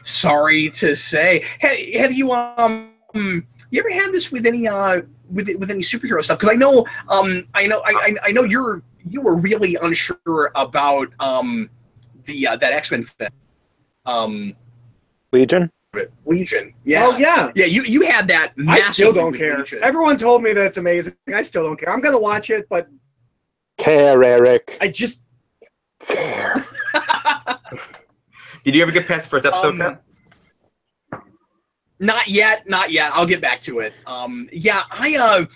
Speaker 1: Sorry to say. Have you you ever had this with any with any superhero stuff? Because I know you were really unsure about that X-Men thing.
Speaker 9: Legion.
Speaker 1: Yeah.
Speaker 2: Oh yeah.
Speaker 1: Yeah. You had that.
Speaker 2: I still don't
Speaker 1: with
Speaker 2: care.
Speaker 1: Legion.
Speaker 2: Everyone told me that it's amazing. I still don't care. I'm gonna watch it, but
Speaker 9: Care, Eric.
Speaker 2: I just
Speaker 9: care.
Speaker 7: Did you ever get past the first episode, Pat?
Speaker 1: Not yet. I'll get back to it. Yeah, I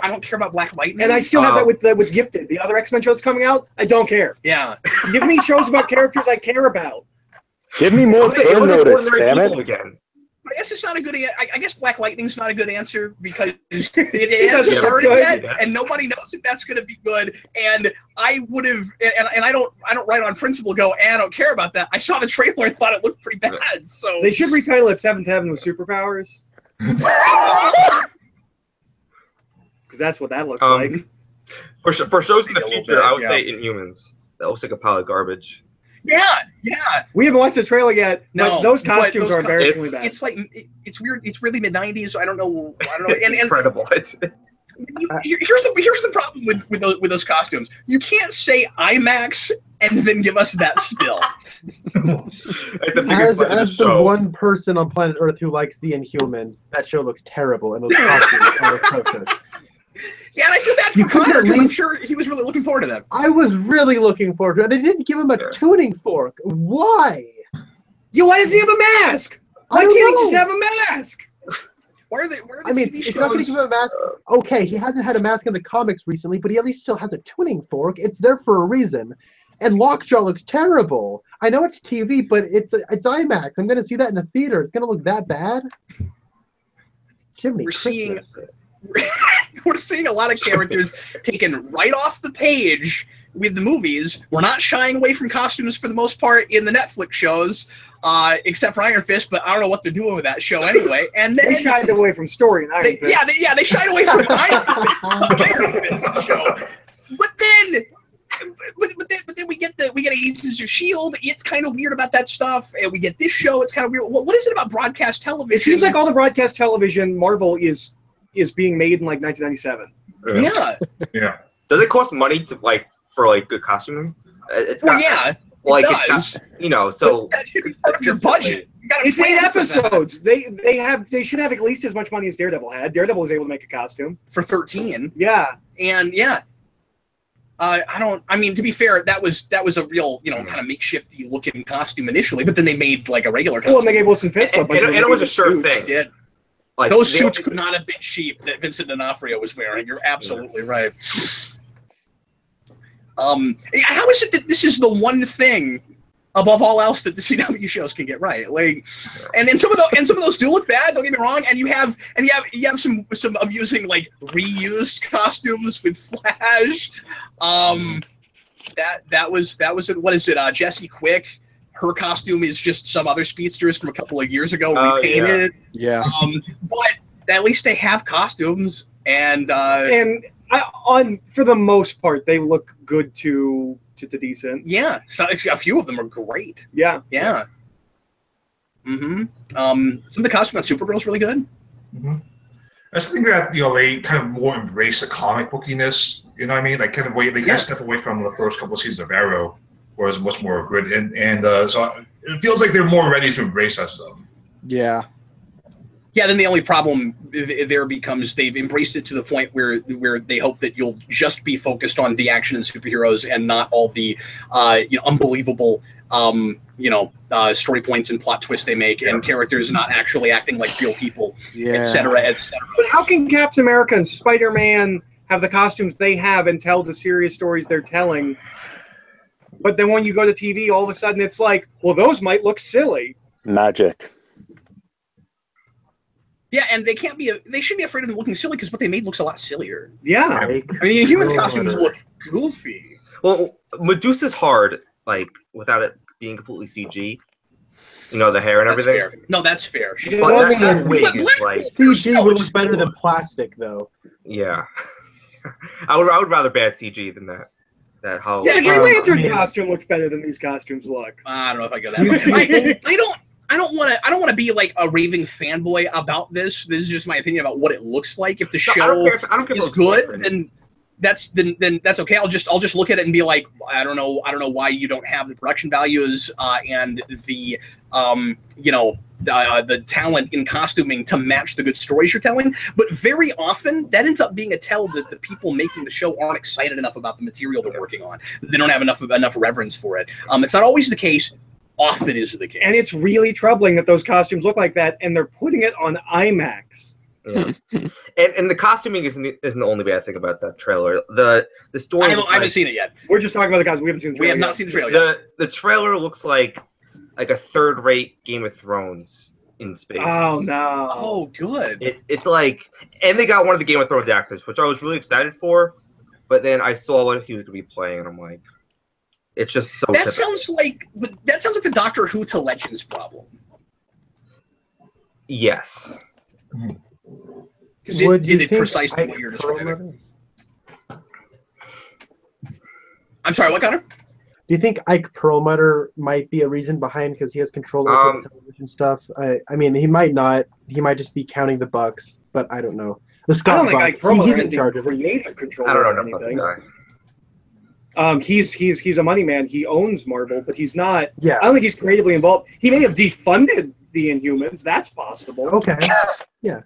Speaker 1: don't care about Black Lightning.
Speaker 2: and I still have that with Gifted, the other X-Men show that's coming out. I don't care.
Speaker 1: Yeah.
Speaker 2: Give me shows about characters I care about.
Speaker 9: Give me more Burn Notice, damn it.
Speaker 7: Again.
Speaker 1: I guess it's not a good. I guess Black Lightning's not a good answer because it hasn't started
Speaker 2: good.
Speaker 1: yet, and nobody knows if that's going to be good. And I would have, and I don't write on principle. Go, I don't care about that. I saw the trailer and thought it looked pretty bad. So
Speaker 2: They should retitle it Seventh Heaven with Superpowers. Because that's what that looks like.
Speaker 7: For shows in the
Speaker 1: Maybe a little
Speaker 7: future,
Speaker 1: bit,
Speaker 7: I would
Speaker 1: yeah.
Speaker 7: say Inhumans. That looks like a pile of garbage.
Speaker 1: yeah.
Speaker 2: We haven't watched the trailer yet, but
Speaker 1: No,
Speaker 2: those
Speaker 1: but
Speaker 2: costumes
Speaker 1: those
Speaker 2: are embarrassingly bad.
Speaker 1: It's like it's weird. It's really mid-90s. I don't know. And
Speaker 7: Incredible.
Speaker 1: here's the problem with those costumes. You can't say IMAX and then give us that spill.
Speaker 3: As the one person on planet Earth who likes the Inhumans, that show looks terrible, and those costumes are atrocious.
Speaker 1: Yeah, and I feel bad for Connor because I'm sure he was really looking forward to that.
Speaker 3: I was really looking forward to it. They didn't give him a tuning fork. Why?
Speaker 2: Why does he have a mask? Why can't he just have a mask?
Speaker 1: Where are the
Speaker 3: I mean,
Speaker 1: TV
Speaker 3: if you're not going to
Speaker 1: shows?
Speaker 3: give him a mask, okay, he hasn't had a mask in the comics recently, but he at least still has a tuning fork. It's there for a reason. And Lockjaw looks terrible. I know it's TV, but it's IMAX. I'm going to see that in a theater. It's going to look that bad? Jiminy Christmas.
Speaker 1: We're seeing a lot of characters taken right off the page with the movies. We're not shying away from costumes for the most part in the Netflix shows, except for Iron Fist, but I don't know what they're doing with that show anyway. And then
Speaker 2: They shied away from story in Iron Fist.
Speaker 1: they shied away from Iron Fist show. But then we get Agents of S.H.I.E.L.D. It's kind of weird about that stuff, and we get this show. It's kind of weird. What is it about broadcast television?
Speaker 2: It seems like all the broadcast television Marvel is being made in like 1997.
Speaker 1: Yeah.
Speaker 7: Does it cost money for good costuming? It's
Speaker 1: Well,
Speaker 7: got,
Speaker 1: yeah.
Speaker 7: like
Speaker 1: it
Speaker 7: it's
Speaker 1: does.
Speaker 7: got, so
Speaker 1: That should be part of your budget. You gotta
Speaker 2: It's
Speaker 1: plan
Speaker 2: 8
Speaker 1: for that.
Speaker 2: episodes. They should have at least as much money as Daredevil had. Daredevil was able to make a costume
Speaker 1: For 13.
Speaker 2: Yeah.
Speaker 1: And yeah. I mean, to be fair, that was a real, kind of makeshifty looking costume initially, but then they made like a regular costume.
Speaker 2: Well, and they gave Wilson Fisk a bunch of
Speaker 7: it was a sure
Speaker 2: suits.
Speaker 7: thing.
Speaker 1: They did.
Speaker 7: Like,
Speaker 1: Those
Speaker 7: they-
Speaker 1: suits could not have been cheap that Vincent D'Onofrio was wearing. You're absolutely right. How is it that this is the one thing above all else that the CW shows can get right? Like, and some of those do look bad. Don't get me wrong. And you have some amusing like reused costumes with Flash. That was what is it? Jessie Quick. Her costume is just some other speedsters from a couple of years ago repainted.
Speaker 4: Yeah.
Speaker 1: But at least they have costumes, and
Speaker 2: for the most part, they look good to decent.
Speaker 1: yeah, so a few of them are great.
Speaker 2: Yeah.
Speaker 1: Yeah. Mm-hmm. Some of the costumes on Supergirl's really good.
Speaker 5: Mm-hmm. I just think that they kind of more embrace the comic bookiness. You know what I mean? Like kind of they kind of step away from the first couple of seasons of Arrow, where it's much more grid. And so it feels like they're more ready to embrace that stuff.
Speaker 4: Yeah.
Speaker 1: Yeah, then the only problem there becomes they've embraced it to the point where they hope that you'll just be focused on the action and superheroes and not all the unbelievable story points and plot twists they make, and characters not actually acting like real people, etc., etc.
Speaker 2: But how can Captain America and Spider-Man have the costumes they have and tell the serious stories they're telling? But then when you go to TV, all of a sudden it's like, well, those might look silly.
Speaker 9: Magic.
Speaker 1: Yeah, and they shouldn't be afraid of them looking silly because what they made looks a lot sillier.
Speaker 2: Yeah.
Speaker 1: I mean, the human costumes look goofy.
Speaker 7: Well, Medusa's hard, like, without it being completely CG. You know, the hair and everything.
Speaker 1: Fair. No, that's fair.
Speaker 7: But that wig is like
Speaker 3: CG would look better than plastic, though.
Speaker 7: Yeah. I would rather bad CG than that whole.
Speaker 2: Yeah, the Green Lantern costume looks better than these costumes look.
Speaker 1: I don't know if I go that way. I don't want to be like a raving fanboy about this. This is just my opinion about what it looks like. If the show is good, then that's okay. I'll just look at it and be like, I don't know why you don't have the production values and the the talent in costuming to match the good stories you're telling. But very often that ends up being a tell that the people making the show aren't excited enough about the material they're working on. They don't have enough reverence for it. It's not always the case. Often is the case.
Speaker 2: And it's really troubling that those costumes look like that, and they're putting it on IMAX.
Speaker 7: Yeah. and the costuming isn't the only bad thing about that trailer. The story.
Speaker 1: I haven't seen it yet.
Speaker 2: We're just talking about the costume. We haven't seen the trailer.
Speaker 1: We have not seen the trailer yet.
Speaker 7: The trailer looks like a third-rate Game of Thrones in space.
Speaker 2: Oh no!
Speaker 1: Oh, good.
Speaker 7: It's like, and they got one of the Game of Thrones actors, which I was really excited for, but then I saw what he was going to be playing, and I'm like, it's just so.
Speaker 1: That sounds like the Doctor Who to Legends problem.
Speaker 7: Yes.
Speaker 1: Because it did it precisely what you're describing. I'm sorry, what, Connor?
Speaker 3: Do you think Ike Perlmutter might be a reason behind because he has control over the television stuff? I mean, he might not. He might just be counting the bucks, but I don't know.
Speaker 2: I don't think Ike Perlmutter has
Speaker 3: in charge of
Speaker 2: creative control.
Speaker 7: I don't
Speaker 2: over
Speaker 7: know
Speaker 2: anything.
Speaker 7: about that guy.
Speaker 2: He's a money man. He owns Marvel, but he's not.
Speaker 3: Yeah.
Speaker 2: I don't think he's creatively involved. He may have defunded the Inhumans. That's possible.
Speaker 3: Okay. Yeah.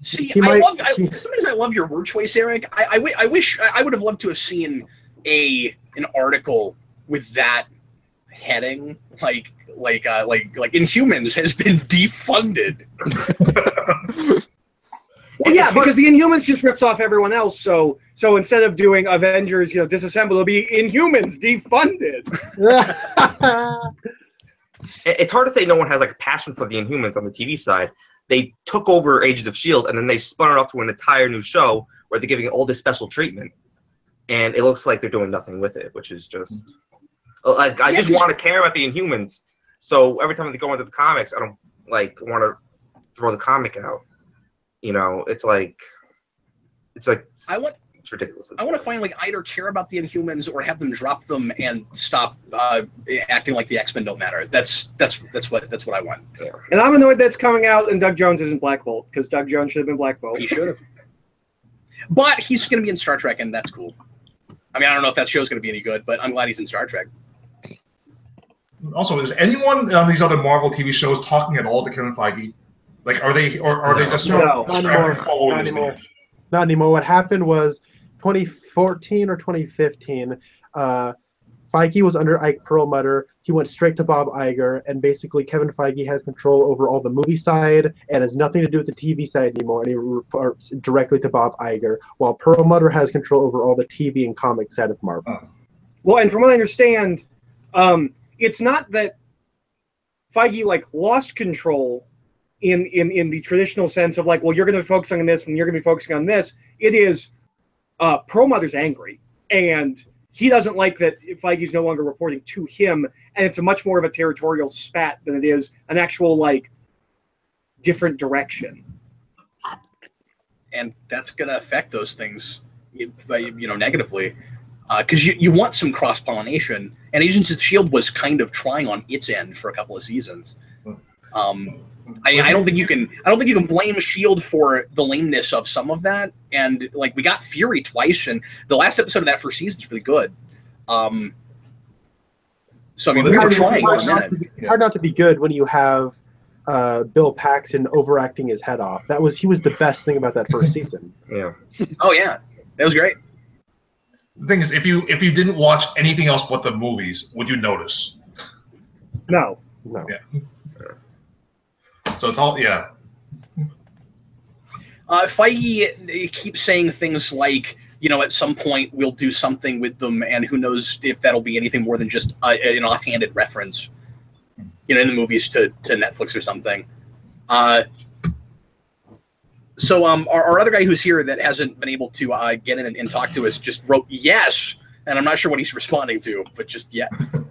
Speaker 1: See, sometimes I love your word choice, Eric. I wish I would have loved to have seen an article with that heading, like Inhumans has been defunded.
Speaker 2: Well, yeah, because the Inhumans just rips off everyone else. So instead of doing Avengers, disassemble, it'll be Inhumans defunded.
Speaker 7: It's hard to say no one has like a passion for the Inhumans on the TV side. They took over Agents of S.H.I.E.L.D. and then they spun it off to an entire new show where they're giving it all this special treatment. And it looks like they're doing nothing with it, which is just... I just want to care about the Inhumans. So every time they go into the comics, I don't want to throw the comic out. It's ridiculous.
Speaker 1: I want to finally either care about the Inhumans or have them drop them and stop acting like the X-Men don't matter. That's what I want.
Speaker 7: Yeah.
Speaker 2: And I'm annoyed that's coming out and Doug Jones isn't Black Bolt, because Doug Jones should have been Black Bolt.
Speaker 1: He should have. But he's going to be in Star Trek, and that's cool. I mean, I don't know if that show's going to be any good, but I'm glad he's in Star Trek.
Speaker 5: Also, is anyone on these other Marvel TV shows talking at all to Kevin Feige? Like, are they just
Speaker 3: not anymore? Not anymore. What happened was 2014 or 2015. Feige was under Ike Perlmutter. He went straight to Bob Iger, and basically Kevin Feige has control over all the movie side and has nothing to do with the TV side anymore, and he reports directly to Bob Iger, while Perlmutter has control over all the TV and comic side of Marvel.
Speaker 2: Well, and from what I understand, it's not that Feige lost control in the traditional sense of you're going to be focusing on this and you're going to be focusing on this. It is Perlmutter's angry, and he doesn't like that Feige's no longer reporting to him, and it's a much more of a territorial spat than it is an actual different direction.
Speaker 1: And that's going to affect those things, negatively, because you want some cross pollination. And Agents of S.H.I.E.L.D. was kind of trying on its end for a couple of seasons. I don't think you can blame S.H.I.E.L.D. for the lameness of some of that. And we got Fury twice, and the last episode of that first season is really good. So I mean,
Speaker 5: Well,
Speaker 1: we were
Speaker 5: they-
Speaker 1: trying for a
Speaker 3: Hard not
Speaker 1: minute.
Speaker 3: to be- hard not to be good when you have Bill Paxton overacting his head off. He was the best thing about that first season.
Speaker 7: Yeah.
Speaker 1: Oh yeah, that was great.
Speaker 5: The thing is, if you didn't watch anything else but the movies, would you notice?
Speaker 2: No.
Speaker 3: No.
Speaker 5: Yeah. So it's all
Speaker 1: Feige keeps saying things like, at some point we'll do something with them, and who knows if that'll be anything more than just an offhanded reference, in the movies to Netflix or something. So our other guy who's here that hasn't been able to get in and talk to us just wrote yes, and I'm not sure what he's responding to, but just yeah,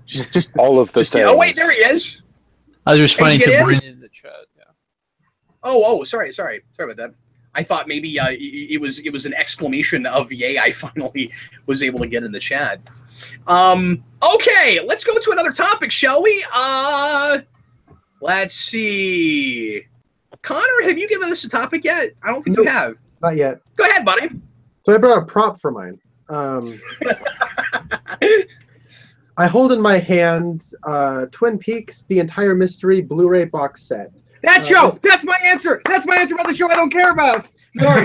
Speaker 1: just
Speaker 9: All of the
Speaker 1: just,
Speaker 9: things.
Speaker 1: oh wait, there he is.
Speaker 10: I was responding
Speaker 1: Hey, did you
Speaker 10: to
Speaker 1: get in?
Speaker 10: Brian in the chat. Yeah.
Speaker 1: Oh, sorry about that. I thought maybe it was an exclamation of yay! I finally was able to get in the chat. Okay, let's go to another topic, shall we? Let's see. Connor, have you given us a topic yet? I don't think you have.
Speaker 3: Not yet.
Speaker 1: Go ahead, buddy.
Speaker 3: So I brought a prop for mine. I hold in my hand Twin Peaks: The Entire Mystery Blu-ray box set.
Speaker 2: That show! That's my answer! That's my answer about the show I don't care about! Sorry.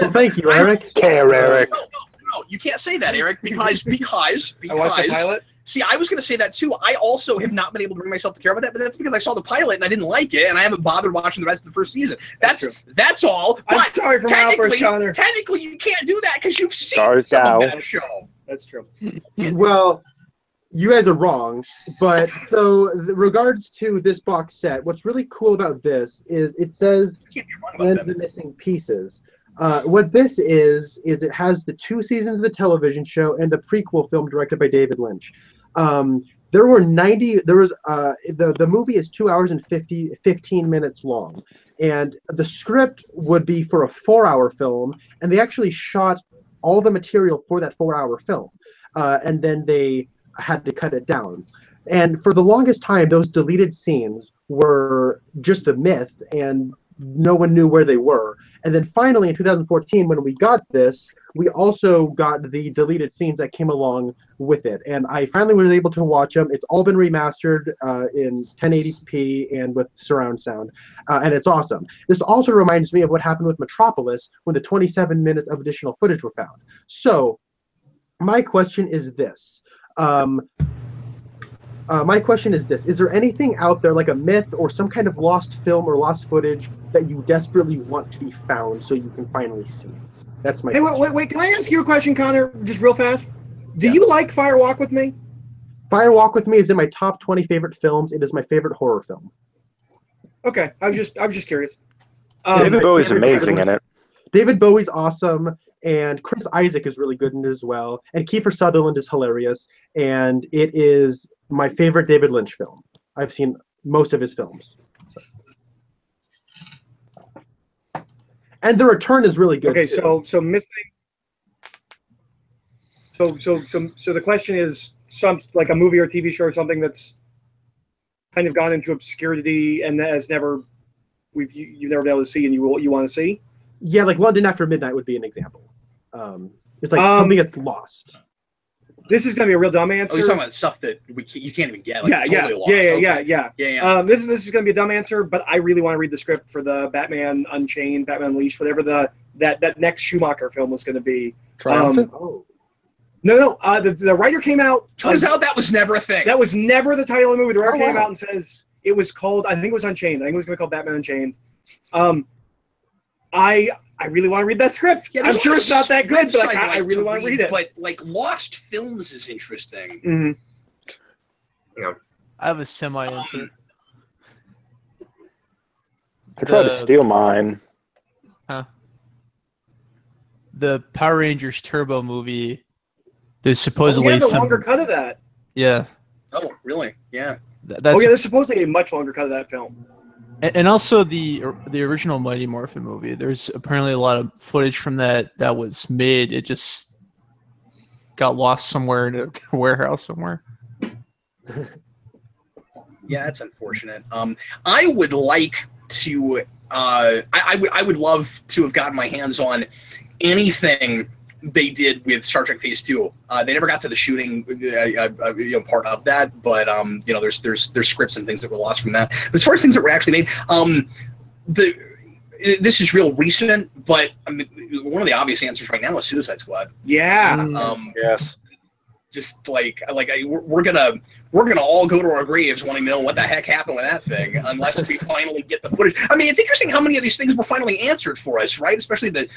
Speaker 3: Well, thank you, Eric.
Speaker 9: Care, Eric.
Speaker 1: No, you can't say that, Eric, because
Speaker 2: I watched the pilot.
Speaker 1: See, I was going to say that too. I also have not been able to bring myself to care about that, but that's because I saw the pilot and I didn't like it, and I haven't bothered watching the rest of the first season. That's all.
Speaker 2: I'm
Speaker 1: But
Speaker 2: sorry for my outburst, Connor.
Speaker 1: technically, you can't do that because you've seen
Speaker 9: Stars
Speaker 1: some
Speaker 9: down.
Speaker 1: of that show.
Speaker 2: That's true.
Speaker 3: Well, you guys are wrong, but so regards to this box set, what's really cool about this is it says
Speaker 1: You can't be wrong about
Speaker 3: and
Speaker 1: that.
Speaker 3: the missing pieces. What this is it has the 2 seasons of the television show and the prequel film directed by David Lynch. The movie is 2 hours and 15 minutes long, and the script would be for a 4-hour film, and they actually shot all the material for that 4-hour film, and then they had to cut it down. And for the longest time, those deleted scenes were just a myth, and no one knew where they were. And then finally in 2014, when we got this, we also got the deleted scenes that came along with it. And I finally was able to watch them. It's all been remastered in 1080p and with surround sound. And it's awesome. This also reminds me of what happened with Metropolis when the 27 minutes of additional footage were found. So my question is this. Is there anything out there, like a myth or some kind of lost film or lost footage, that you desperately want to be found so you can finally see it? That's my question.
Speaker 2: Wait, can I ask you a question, Connor, just real fast? Do you like Fire Walk with Me?
Speaker 3: Fire Walk with Me is in my top 20 favorite films. It is my favorite horror film.
Speaker 2: Okay, I was just curious.
Speaker 9: David Bowie's amazing in it.
Speaker 3: David Bowie's awesome, and Chris Isaac is really good in it as well, and Kiefer Sutherland is hilarious, and it is my favorite David Lynch film. I've seen most of his films. And The Return is really good.
Speaker 2: Okay,
Speaker 3: too.
Speaker 2: so missing. So the question is like a movie or TV show or something that's kind of gone into obscurity and has never you've never been able to see and you want to see.
Speaker 3: Yeah, like London After Midnight would be an example. It's like something that's lost.
Speaker 2: This is gonna be a real dumb answer.
Speaker 1: Oh, you're talking about stuff that you can't even get. Like,
Speaker 2: Yeah. This is gonna be a dumb answer, but I really want to read the script for the Batman Unchained, Batman Unleashed, whatever that next Schumacher film was gonna be.
Speaker 4: Triumphant?
Speaker 2: No. The writer came out.
Speaker 1: Turns out that was never a thing.
Speaker 2: That was never the title of the movie. The writer
Speaker 4: Oh,
Speaker 2: came
Speaker 4: wow.
Speaker 2: out and says it was called. I think it was Unchained. I think it was gonna be called Batman Unchained. I really want to read that script.
Speaker 1: Yeah,
Speaker 2: I'm
Speaker 1: there's
Speaker 2: sure
Speaker 1: a
Speaker 2: it's not that good, but
Speaker 1: website
Speaker 2: I really want to read it.
Speaker 1: But like Lost Films is interesting.
Speaker 2: Mm-hmm.
Speaker 10: I have a semi-answer.
Speaker 9: I tried to steal mine.
Speaker 10: The Power Rangers Turbo movie. There's
Speaker 2: Oh,
Speaker 10: supposedly
Speaker 2: yeah, the
Speaker 10: some.
Speaker 2: longer cut of that.
Speaker 10: Yeah.
Speaker 1: Oh, really? Yeah.
Speaker 10: That's,
Speaker 2: Oh, yeah, there's supposedly a much longer cut of that film.
Speaker 10: and also the original Mighty Morphin movie. There's apparently a lot of footage from that was made. It just got lost somewhere in a warehouse somewhere.
Speaker 1: Yeah, that's unfortunate. I would like to. I would love to have gotten my hands on anything they did with Star Trek Phase 2. They never got to the shooting part of that, but there's scripts and things that were lost from that. But as far as things that were actually made, this is real recent, but I mean, one of the obvious answers right now is Suicide Squad.
Speaker 2: Yeah.
Speaker 4: Yes.
Speaker 1: Just we're gonna all go to our graves wanting to know what the heck happened with that thing, unless we finally get the footage. I mean, it's interesting how many of these things were finally answered for us, right? Especially in the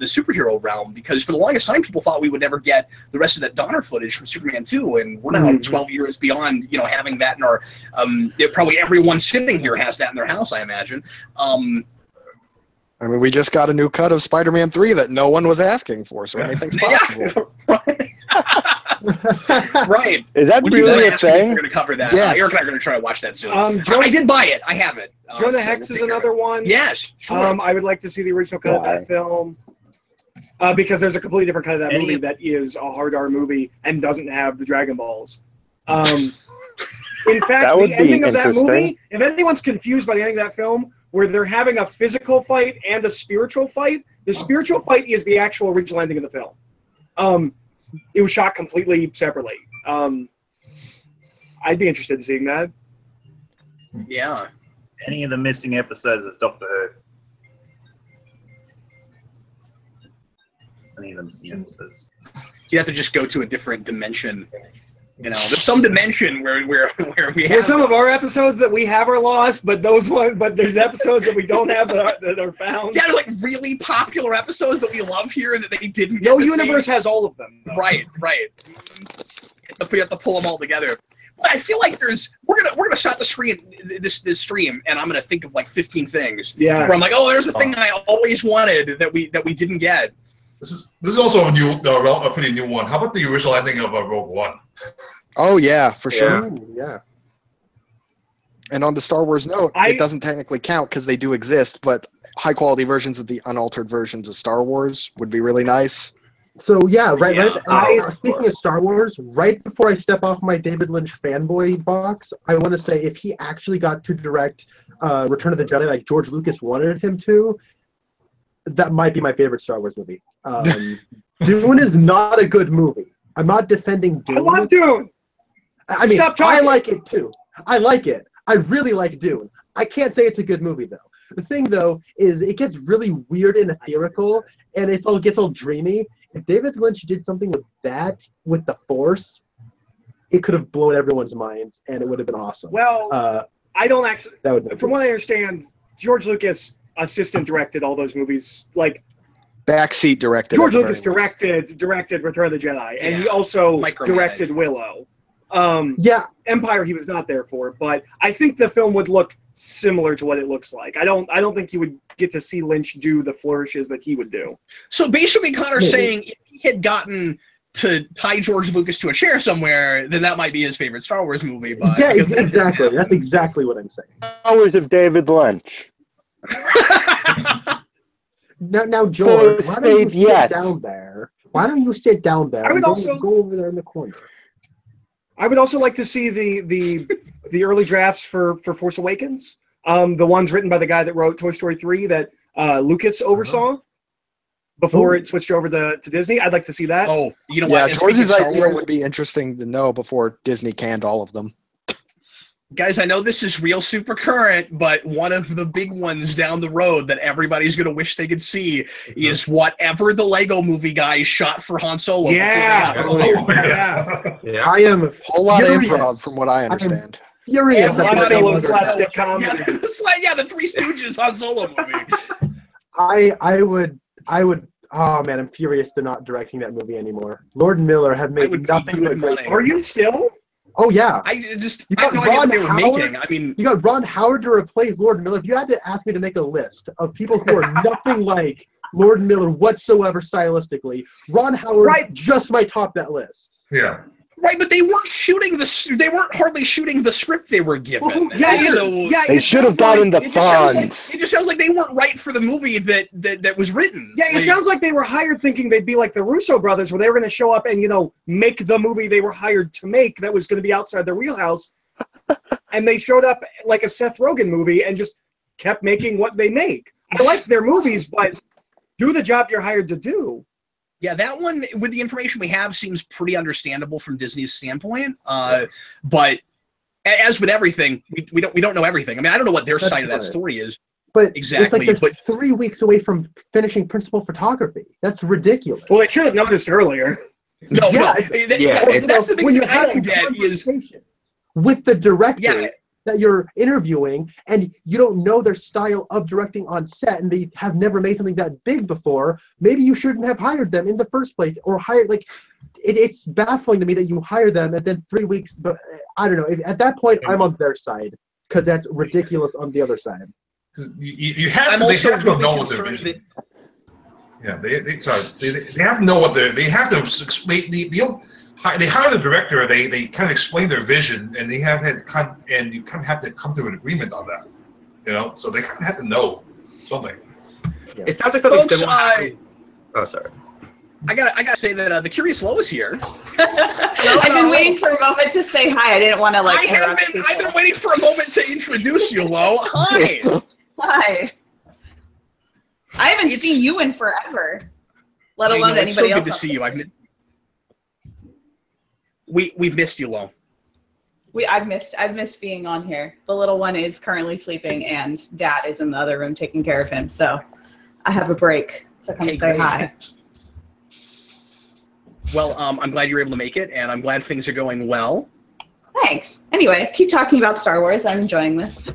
Speaker 1: superhero realm, because for the longest time people thought we would never get the rest of that Donner footage from Superman 2, and we're now 12 years beyond having that in our probably everyone sitting here has that in their house, I imagine.
Speaker 4: I mean, we just got a new cut of Spider-Man 3 that no one was asking for, so anything's possible.
Speaker 1: Right.
Speaker 9: Is that really a thing?
Speaker 1: We're going to cover that.
Speaker 4: Yes.
Speaker 1: Eric and I are going to try to watch that soon. I did buy it. I have it.
Speaker 2: Jonah Hex is another one.
Speaker 1: Yes. Sure.
Speaker 2: I would like to see the original cut of that film. Because there's a completely different cut of that movie that is a hard R movie and doesn't have the Dragon Balls. In fact, the ending of that movie, if anyone's confused by the ending of that film, where they're having a physical fight and a spiritual fight, the spiritual fight is the actual original ending of the film. It was shot completely separately. I'd be interested in seeing that.
Speaker 1: Yeah.
Speaker 8: Any of the missing episodes of Doctor Who? Any of the missing episodes?
Speaker 1: You have to just go to a different dimension. There's some dimension where we have.
Speaker 2: There's some of our episodes that we have are lost, but there's episodes that we don't have that are found.
Speaker 1: Yeah, they're really popular episodes that we love here that they didn't.
Speaker 2: No universe has all of them. Though.
Speaker 1: Right. We have to pull them all together. But I feel like we're gonna shut the screen this stream, and I'm gonna think of like 15 things.
Speaker 2: Yeah.
Speaker 1: Where I'm like, oh, there's the thing that I always wanted that we didn't get.
Speaker 5: This is also a pretty new one. How about the original ending of Rogue One?
Speaker 4: Oh yeah, for sure.
Speaker 3: Yeah.
Speaker 4: And on the Star Wars note, it doesn't technically count because they do exist, but high quality versions of the unaltered versions of Star Wars would be really nice.
Speaker 3: So speaking of Star Wars, right before I step off my David Lynch fanboy box, I want to say if he actually got to direct Return of the Jedi like George Lucas wanted him to, that might be my favorite Star Wars movie. Dune is not a good movie. I'm not defending Dune.
Speaker 2: I love Dune.
Speaker 3: I mean, I like it too. I like it. I really like Dune. I can't say it's a good movie though. The thing though is it gets really weird and ethereal, and it gets all dreamy. If David Lynch did something with that, with the Force, it could have blown everyone's minds, and it would have been awesome.
Speaker 2: Well, I don't actually.
Speaker 3: From
Speaker 2: what I understand, George Lucas assistant directed all those movies. Like
Speaker 4: backseat directed.
Speaker 2: George Lucas directed Return of the Jedi, and he also directed Willow. Empire he was not there for, but I think the film would look similar to what it looks like. I don't think you would get to see Lynch do the flourishes that he would do.
Speaker 1: So basically, Connor's saying if he had gotten to tie George Lucas to a chair somewhere, then that might be his favorite Star Wars movie. But
Speaker 3: yeah, exactly. That's exactly what I'm saying.
Speaker 9: Hours of David Lynch.
Speaker 3: Now, George, why don't you sit down there? Why don't you sit down there?
Speaker 2: I would also
Speaker 3: go over there in the corner.
Speaker 2: I would also like to see the early drafts for Force Awakens. The ones written by the guy that wrote Toy Story 3 that Lucas oversaw before it switched over to Disney. I'd like to see that.
Speaker 1: Oh, you know what?
Speaker 4: Yeah, George's idea would be interesting to know before Disney canned all of them.
Speaker 1: Guys, I know this is real super current, but one of the big ones down the road that everybody's going to wish they could see is whatever the Lego movie guys shot for Han Solo.
Speaker 2: Yeah.
Speaker 3: I am
Speaker 4: a whole lot of improv from what I understand.
Speaker 3: Furious.
Speaker 1: The Three Stooges Han Solo movie.
Speaker 3: I would. Oh man, I'm furious they're not directing that movie anymore. Lord and Miller have made nothing but great.
Speaker 2: Are you still?
Speaker 3: Oh yeah.
Speaker 1: I have no idea what they were making. I mean,
Speaker 3: you got Ron Howard to replace Lord Miller. If you had to ask me to make a list of people who are nothing like Lord Miller whatsoever stylistically, Ron Howard just might top that list.
Speaker 5: Yeah.
Speaker 1: Right, but they weren't hardly shooting the script they were given.
Speaker 9: They should have gotten the funds.
Speaker 1: It just sounds like they weren't right for the movie that was written.
Speaker 2: Yeah, it sounds like they were hired thinking they'd be like the Russo brothers, where they were going to show up and make the movie they were hired to make that was going to be outside their wheelhouse, and they showed up like a Seth Rogen movie and just kept making what they make. I like their movies, but do the job you're hired to do.
Speaker 1: Yeah, that one, with the information we have, seems pretty understandable from Disney's standpoint. But as with everything, we don't know everything. I mean, I don't know what their side of that story is.
Speaker 3: But
Speaker 1: exactly.
Speaker 3: It's like they're 3 weeks away from finishing principal photography. That's ridiculous.
Speaker 2: Well, they should have noticed earlier.
Speaker 1: No, that's the big
Speaker 3: when
Speaker 1: thing
Speaker 3: you're
Speaker 1: I
Speaker 3: having
Speaker 1: don't get is
Speaker 3: with the director that you're interviewing, and you don't know their style of directing on set, and they have never made something that big before. Maybe you shouldn't have hired them in the first place, or hired it's baffling to me that you hire them and then 3 weeks. But I don't know. At that point, I'm on their side because that's ridiculous on the other side.
Speaker 5: You have to. They have to know what their vision. Yeah, they have to know what they have to explain. They hire the director. They kind of explain their vision, and you kind of have to come to an agreement on that. You know, so they kind of have to know something.
Speaker 7: Yeah. It sounds like something similar. Oh, sorry.
Speaker 1: I gotta say that the Curious Lo is here.
Speaker 11: I've been waiting for a moment to say hi. I didn't want to interrupt people.
Speaker 1: I've been waiting for a moment to introduce you, Lo. Hi.
Speaker 11: Hi. I haven't seen you in forever, let alone anybody else.
Speaker 1: It's so good to see you. We've missed you, Lo.
Speaker 11: I've missed being on here. The little one is currently sleeping, and Dad is in the other room taking care of him. So I have a break to come say hi.
Speaker 1: Well, I'm glad you were able to make it, and I'm glad things are going well.
Speaker 11: Thanks. Anyway, keep talking about Star Wars. I'm enjoying this.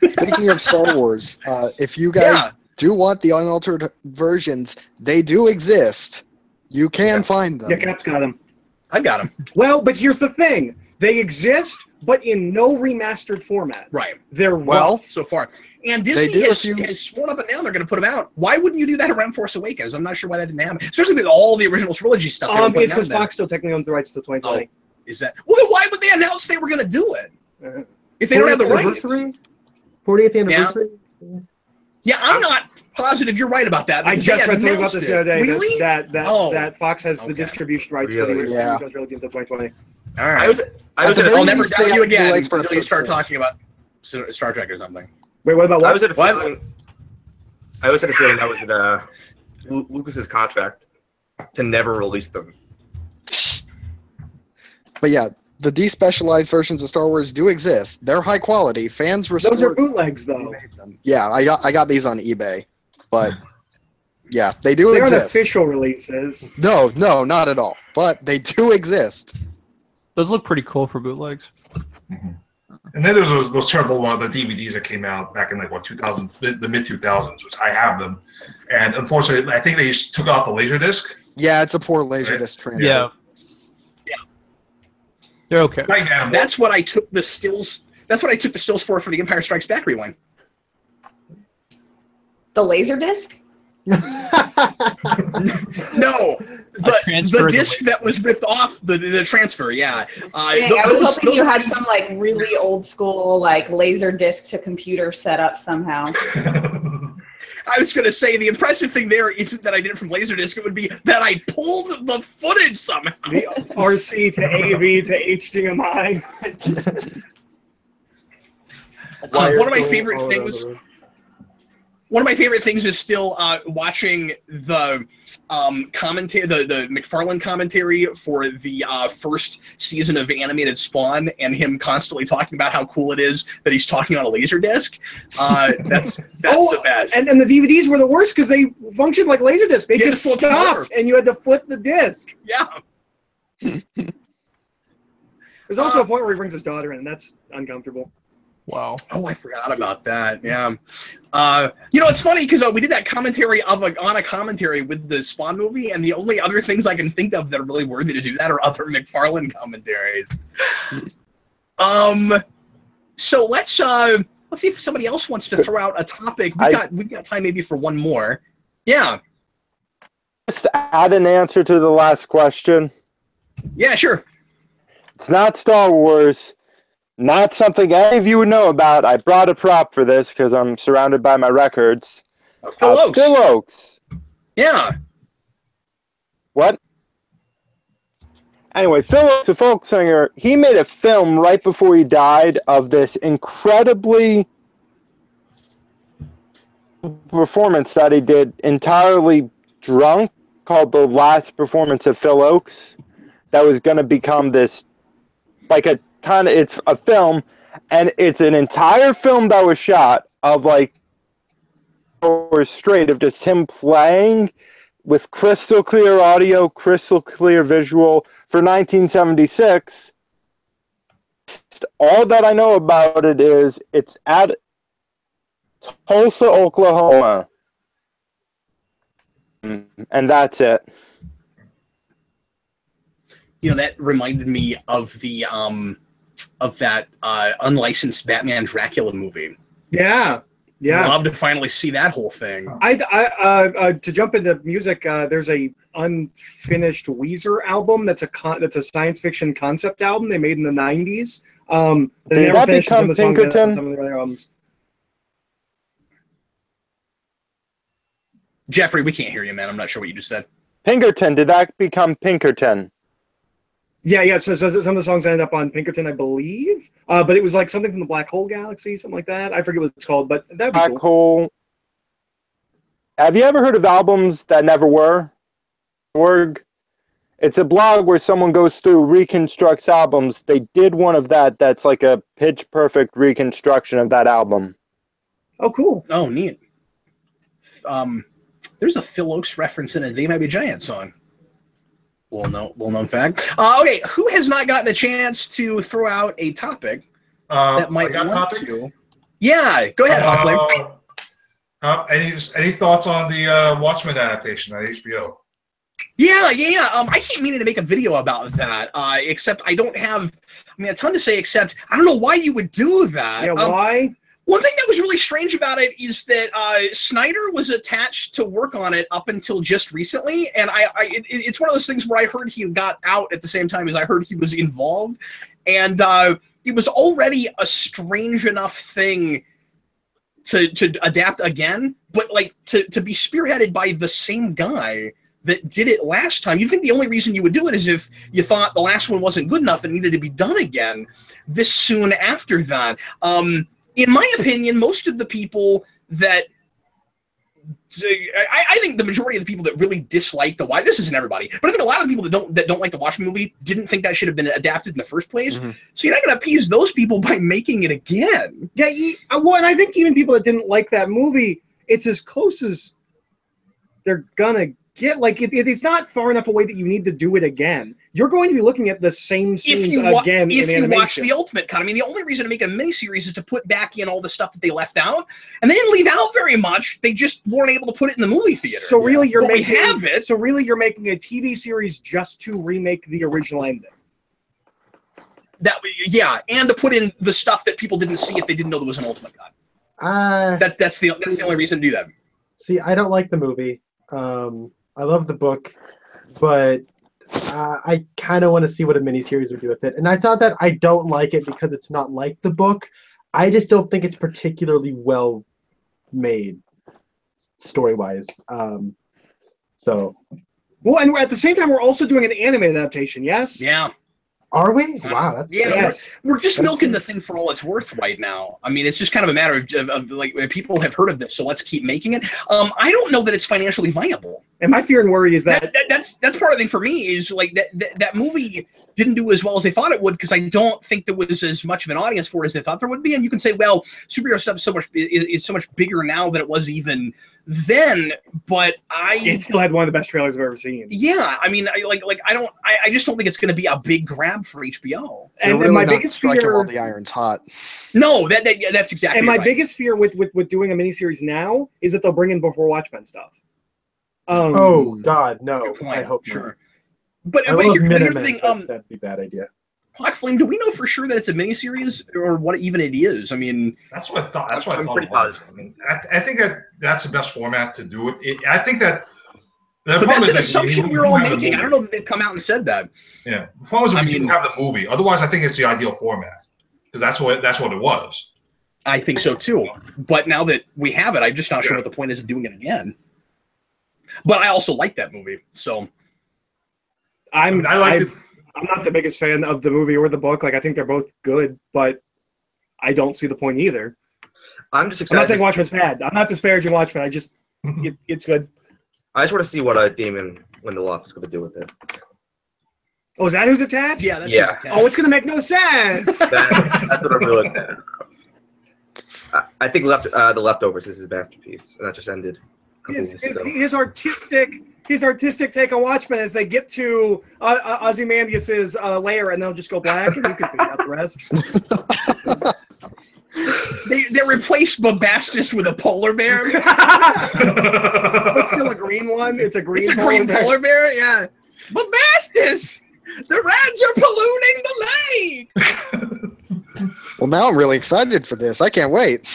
Speaker 4: Speaking of Star Wars, if you guys do want the unaltered versions, they do exist. You can find them.
Speaker 2: Yeah, Cap's got them.
Speaker 1: I've got them.
Speaker 2: Well, but here's the thing. They exist, but in no remastered format.
Speaker 1: Right.
Speaker 2: They're rough
Speaker 1: so far. And Disney has sworn up and down they're going to put them out. Why wouldn't you do that around Force Awakens? I'm not sure why that didn't happen. Especially with all the original trilogy stuff.
Speaker 2: It's because Fox still technically owns the rights to 2020.
Speaker 1: Oh, is that? Well, then why would they announce they were going to do it? If they don't have the rights.
Speaker 3: 40th anniversary?
Speaker 1: Yeah, I'm not positive you're right about that.
Speaker 2: I just read something about this the other day.
Speaker 1: Really?
Speaker 2: That Fox has the distribution rights for the original trilogy until 2020.
Speaker 1: All right. I'll never doubt you again until you start talking about Star Trek or something.
Speaker 2: Wait, what about what?
Speaker 7: I always had a feeling that was in Lucas's contract to never release them.
Speaker 4: But yeah, the despecialized versions of Star Wars do exist. They're high quality. Fans restore.
Speaker 2: Those are bootlegs, though.
Speaker 4: Yeah, I got these on eBay, but yeah, they do exist.
Speaker 2: They aren't official releases.
Speaker 4: No, not at all. But they do exist.
Speaker 10: Those look pretty cool for bootlegs.
Speaker 5: Mm-hmm. And then there's those terrible the DVDs that came out back in the mid 2000s, which I have them, and unfortunately, I think they just took off the Laserdisc.
Speaker 4: Yeah, it's a poor Laserdisc transfer.
Speaker 10: Yeah. They're okay.
Speaker 1: That's what I took the stills. That's what I took the stills for the Empire Strikes Back rewind.
Speaker 11: The Laserdisc?
Speaker 1: No, the disc that was ripped off the transfer. Yeah.
Speaker 11: I was hoping you had some really old school laser disc to computer setup somehow.
Speaker 1: I was going to say the impressive thing there isn't that I did it from Laserdisc. It would be that I pulled the footage somehow.
Speaker 2: The RC to AV to HDMI.
Speaker 1: One of my favorite things. One of my favorite things is still watching the commentary, the McFarlane commentary for the first season of animated Spawn, and him constantly talking about how cool it is that he's talking on a Laserdisc. That's the best.
Speaker 2: And the DVDs were the worst because they functioned like Laserdisc. They just stopped, and you had to flip the disc.
Speaker 1: Yeah.
Speaker 2: There's also a point where he brings his daughter in, and that's uncomfortable.
Speaker 10: Wow.
Speaker 1: Oh, I forgot about that. Yeah. It's funny because we did that commentary on a commentary with the Spawn movie, and the only other things I can think of that are really worthy to do that are other McFarlane commentaries. So let's see if somebody else wants to throw out a topic. We've got time maybe for one more. Yeah.
Speaker 9: Just add an answer to the last question.
Speaker 1: Yeah, sure.
Speaker 9: It's not Star Wars. Not something any of you would know about. I brought a prop for this because I'm surrounded by my records.
Speaker 1: Phil Oakes.
Speaker 9: Phil Oakes.
Speaker 1: Yeah.
Speaker 9: What? Anyway, Phil Oakes, a folk singer, he made a film right before he died of this incredibly performance that he did entirely drunk called The Last Performance of Phil Oakes that was going to become this, like it's a film, and it's an entire film that was shot of like hours straight of just him playing with crystal clear audio, crystal clear visual for 1976. All that I know about it is it's at Tulsa, Oklahoma. And that's it.
Speaker 1: You know, that reminded me of the of that unlicensed Batman Dracula movie.
Speaker 2: Yeah. Yeah.
Speaker 1: Love to finally see that whole thing.
Speaker 2: To jump into music, there's a unfinished Weezer album that's a science fiction concept album they made in the 90s. They
Speaker 9: Did
Speaker 2: never
Speaker 9: that
Speaker 2: finished
Speaker 9: become
Speaker 2: some of the songs on
Speaker 9: Pinkerton?
Speaker 2: some of their other albums.
Speaker 1: Jeffrey, we can't hear you, man. I'm not sure what you just said.
Speaker 9: Pinkerton, did that become Pinkerton?
Speaker 2: Yeah. So some of the songs ended up on Pinkerton, I believe. But it was like something from the Black Hole Galaxy, something like that. I forget what it's called, but that'd be
Speaker 9: Black
Speaker 2: cool.
Speaker 9: Hole. Have you ever heard of albums that never were? Org. It's a blog where someone goes through, reconstructs albums. They did one of that's like a pitch perfect reconstruction of that album.
Speaker 2: Oh, cool.
Speaker 1: Oh, neat. There's a Phil Oakes reference in a They Might Be Giant song. Well-known fact. Okay, who has not gotten a chance to throw out a topic that might want to? Yeah, go ahead, Hotflame.
Speaker 5: Any thoughts on the Watchmen adaptation on HBO?
Speaker 1: Yeah. I keep meaning to make a video about that. Except I don't have, a ton to say. Except I don't know why you would do that.
Speaker 2: Yeah, why?
Speaker 1: One thing that was really strange about it is that Snyder was attached to work on it up until just recently, and it's one of those things where I heard he got out at the same time as I heard he was involved, and it was already a strange enough thing to adapt again, but like to be spearheaded by the same guy that did it last time. You'd think the only reason you would do it is if you thought the last one wasn't good enough and needed to be done again this soon after that. In my opinion, most of the people that I think the majority of the people that really dislike the Watchmen, this isn't everybody, but I think a lot of the people that don't like the Watchmen movie didn't think that should have been adapted in the first place. Mm-hmm. So you're not going to appease those people by making it again.
Speaker 2: Yeah, well, and I think even people that didn't like that movie, it's as close as they're gonna get. Like it's not far enough away that you need to do it again. You're going to be looking at the same scenes again
Speaker 1: if
Speaker 2: in
Speaker 1: you
Speaker 2: animation.
Speaker 1: Watch the Ultimate Cut. I mean, the only reason to make a miniseries is to put back in all the stuff that they left out, and they didn't leave out very much. They just weren't able to put it in the movie theater.
Speaker 2: So really, you're making
Speaker 1: we have it.
Speaker 2: So really, you're making a TV series just to remake the original ending.
Speaker 1: And to put in the stuff that people didn't see if they didn't know there was an Ultimate Cut. That's the only reason to do that.
Speaker 3: See, I don't like the movie. I love the book, but I kind of want to see what a miniseries would do with it. And it's not that I don't like it because it's not like the book. I just don't think it's particularly well made story-wise. Well,
Speaker 2: and at the same time, we're also doing an anime adaptation, yes?
Speaker 1: Yeah.
Speaker 3: Are we? Wow, that's
Speaker 1: we're just milking the thing for all it's worth right now. I mean, it's just kind of a matter of like people have heard of this, so let's keep making it. I don't know that it's financially viable.
Speaker 2: And my fear and worry is
Speaker 1: that's part of the thing for me is like that movie didn't do as well as they thought it would because I don't think there was as much of an audience for it as they thought there would be. And you can say, well, superhero stuff is so much bigger now than it was even then. But
Speaker 2: it still had one of the best trailers I've ever seen.
Speaker 1: Yeah, I mean, I just don't think it's going to be a big grab for HBO.
Speaker 4: And really my biggest fear, while the iron's hot.
Speaker 1: No, that's exactly.
Speaker 2: And my
Speaker 1: right.
Speaker 2: biggest fear with doing a miniseries now is that they'll bring in before Watchmen stuff.
Speaker 3: Oh God, no! I hope
Speaker 1: sure.
Speaker 3: Not.
Speaker 1: But here's the thing.
Speaker 3: That'd be a bad idea.
Speaker 1: Hawk Flame, do we know for sure that it's a miniseries or what even it is? I mean,
Speaker 5: that's what I thought. That's what I thought it was. I mean, I think that's the best format to do it. I think that.
Speaker 1: But that's an assumption we're all making. I don't know that they've come out and said that.
Speaker 5: Yeah, the problem is we didn't have the movie. Otherwise, I think it's the ideal format because that's what it was.
Speaker 1: I think so too. But now that we have it, I'm just not sure what the point is of doing it again. But I also like that movie, so
Speaker 2: I'm not the biggest fan of the movie or the book. Like I think they're both good, but I don't see the point either.
Speaker 7: I'm just excited.
Speaker 2: I'm not saying Watchmen's bad. I'm not disparaging Watchmen. I just it's good.
Speaker 7: I just want to see what Damon Lindelof is going to do with it.
Speaker 2: Oh, is that who's attached?
Speaker 1: Yeah, that's
Speaker 7: Yeah.
Speaker 1: who's attached.
Speaker 2: Oh, it's gonna make no sense.
Speaker 7: That's what I'm really excited about. I think The Leftovers is his masterpiece, and that just ended.
Speaker 2: His artistic take on Watchmen is they get to Ozymandias's lair and they'll just go black and you can figure out the rest.
Speaker 1: They replaced Bobastis with a polar bear.
Speaker 2: It's still a green one. It's a green
Speaker 1: polar bear. Yeah. Bobastis! The rats are polluting the lake!
Speaker 4: Well, now I'm really excited for this. I can't wait.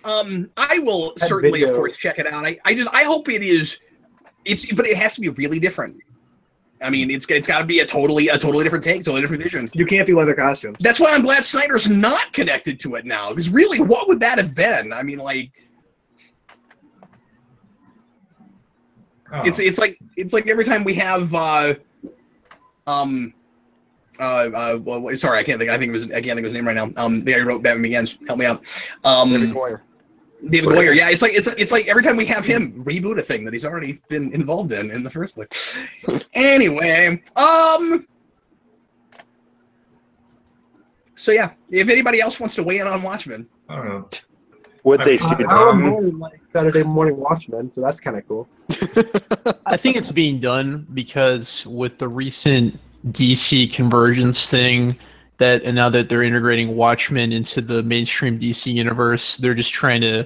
Speaker 1: I will certainly, of course, check it out. I hope it is. But it has to be really different. I mean, it's got to be a totally different take, totally different vision.
Speaker 2: You can't do leather costumes.
Speaker 1: That's why I'm glad Snyder's not connected to it now. Because really, what would that have been? I mean, like, it's like every time we have sorry, I can't think of his name right now. The guy who wrote Batman Begins. Help me out.
Speaker 4: David Goyer.
Speaker 1: David Goyer. Yeah, it's like every time we have him reboot a thing that he's already been involved in the first place. Anyway, so yeah, if anybody else wants to weigh in on Watchmen,
Speaker 5: I don't know.
Speaker 9: What they should
Speaker 3: like Saturday Morning Watchmen, so that's kind of cool.
Speaker 10: I think it's being done because with the recent DC convergence thing, and now that they're integrating Watchmen into the mainstream DC universe, they're just trying to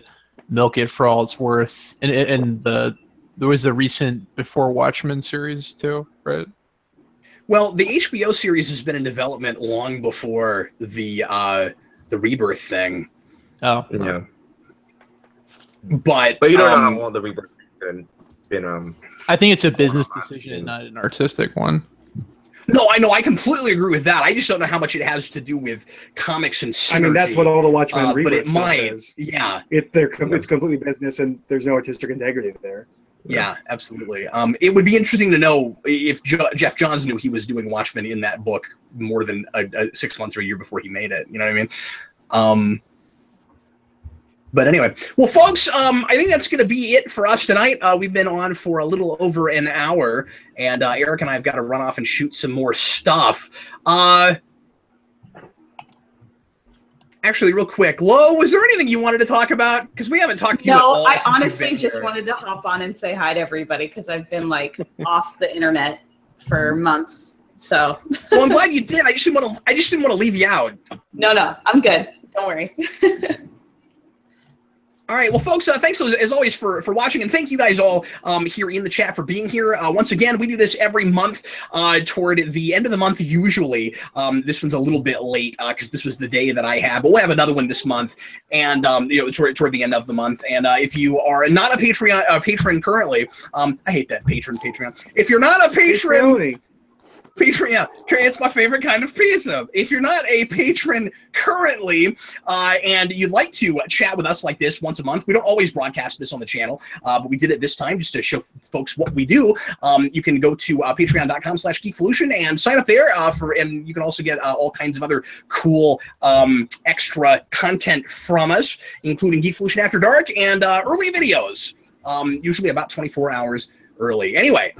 Speaker 10: milk it for all it's worth. And there was the recent Before Watchmen series too, right?
Speaker 1: Well, the HBO series has been in development long before the Rebirth thing.
Speaker 10: Oh,
Speaker 7: yeah.
Speaker 1: But
Speaker 7: you don't know how long the Rebirth has been.
Speaker 10: I think it's a business decision and not an artistic one.
Speaker 1: No, I know. I completely agree with that. I just don't know how much it has to do with comics and synergy.
Speaker 2: I mean, that's what all the Watchmen
Speaker 1: but it
Speaker 2: stuff
Speaker 1: might.
Speaker 2: is.
Speaker 1: Yeah.
Speaker 2: It's completely business, and there's no artistic integrity there.
Speaker 1: Yeah, absolutely. It would be interesting to know if Jeff Johns knew he was doing Watchmen in that book more than 6 months or a year before he made it. You know what I mean? But anyway, well, folks, I think that's going to be it for us tonight. We've been on for a little over an hour, and Eric and I have got to run off and shoot some more stuff. Actually, real quick, Lo, was there anything you wanted to talk about? Because we haven't talked to you at all.
Speaker 11: No, I
Speaker 1: since you've
Speaker 11: honestly
Speaker 1: been
Speaker 11: just
Speaker 1: here.
Speaker 11: wanted to hop on and say hi to everybody because I've been like off the internet for months. So.
Speaker 1: Well, I'm glad you did. I just didn't want to leave you out.
Speaker 11: No, I'm good. Don't worry.
Speaker 1: All right, well, folks, thanks as always for watching, and thank you guys all here in the chat for being here. Once again, we do this every month toward the end of the month usually. This one's a little bit late because this was the day that I had, but we'll have another one this month, and toward the end of the month. And if you are not a patron currently, I hate that Patreon. If you're not a patron. Patron, yeah, it's my favorite kind of pizza. If you're not a patron currently and you'd like to chat with us like this once a month, we don't always broadcast this on the channel, but we did it this time just to show folks what we do. You can go to patreon.com/geekvolution and sign up there and you can also get all kinds of other cool extra content from us, including Geekvolution After Dark and early videos, usually about 24 hours early. Anyway,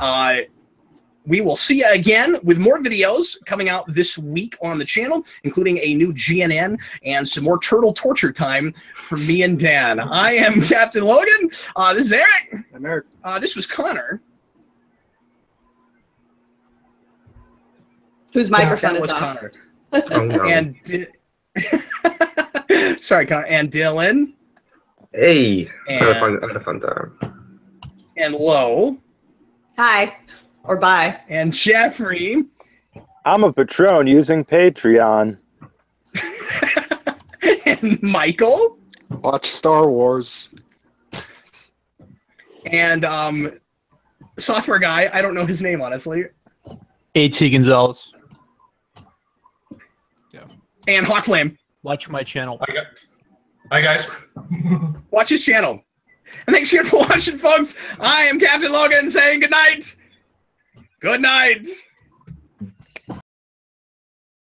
Speaker 1: we will see you again with more videos coming out this week on the channel, including a new GNN and some more turtle torture time from me and Dan. I am Captain Logan. This is Eric.
Speaker 2: I'm Eric.
Speaker 1: This was Connor.
Speaker 11: Whose microphone
Speaker 1: That
Speaker 11: is
Speaker 1: was
Speaker 11: off.
Speaker 1: Connor.
Speaker 7: Oh, no.
Speaker 1: And sorry, Connor. And Dylan.
Speaker 7: Hey, I had
Speaker 1: And,
Speaker 7: a fun time. and
Speaker 1: Lo.
Speaker 11: Hi. Or bye.
Speaker 1: And Jeffrey.
Speaker 9: I'm a Patron using Patreon.
Speaker 1: And Michael.
Speaker 4: Watch Star Wars.
Speaker 1: And software guy. I don't know his name, honestly.
Speaker 10: A.T. Gonzalez. Yeah.
Speaker 1: And Hawkflame.
Speaker 10: Watch my channel.
Speaker 5: Hi, guys.
Speaker 1: Watch his channel. And thanks again for watching, folks. I am Captain Logan saying good night. Good night.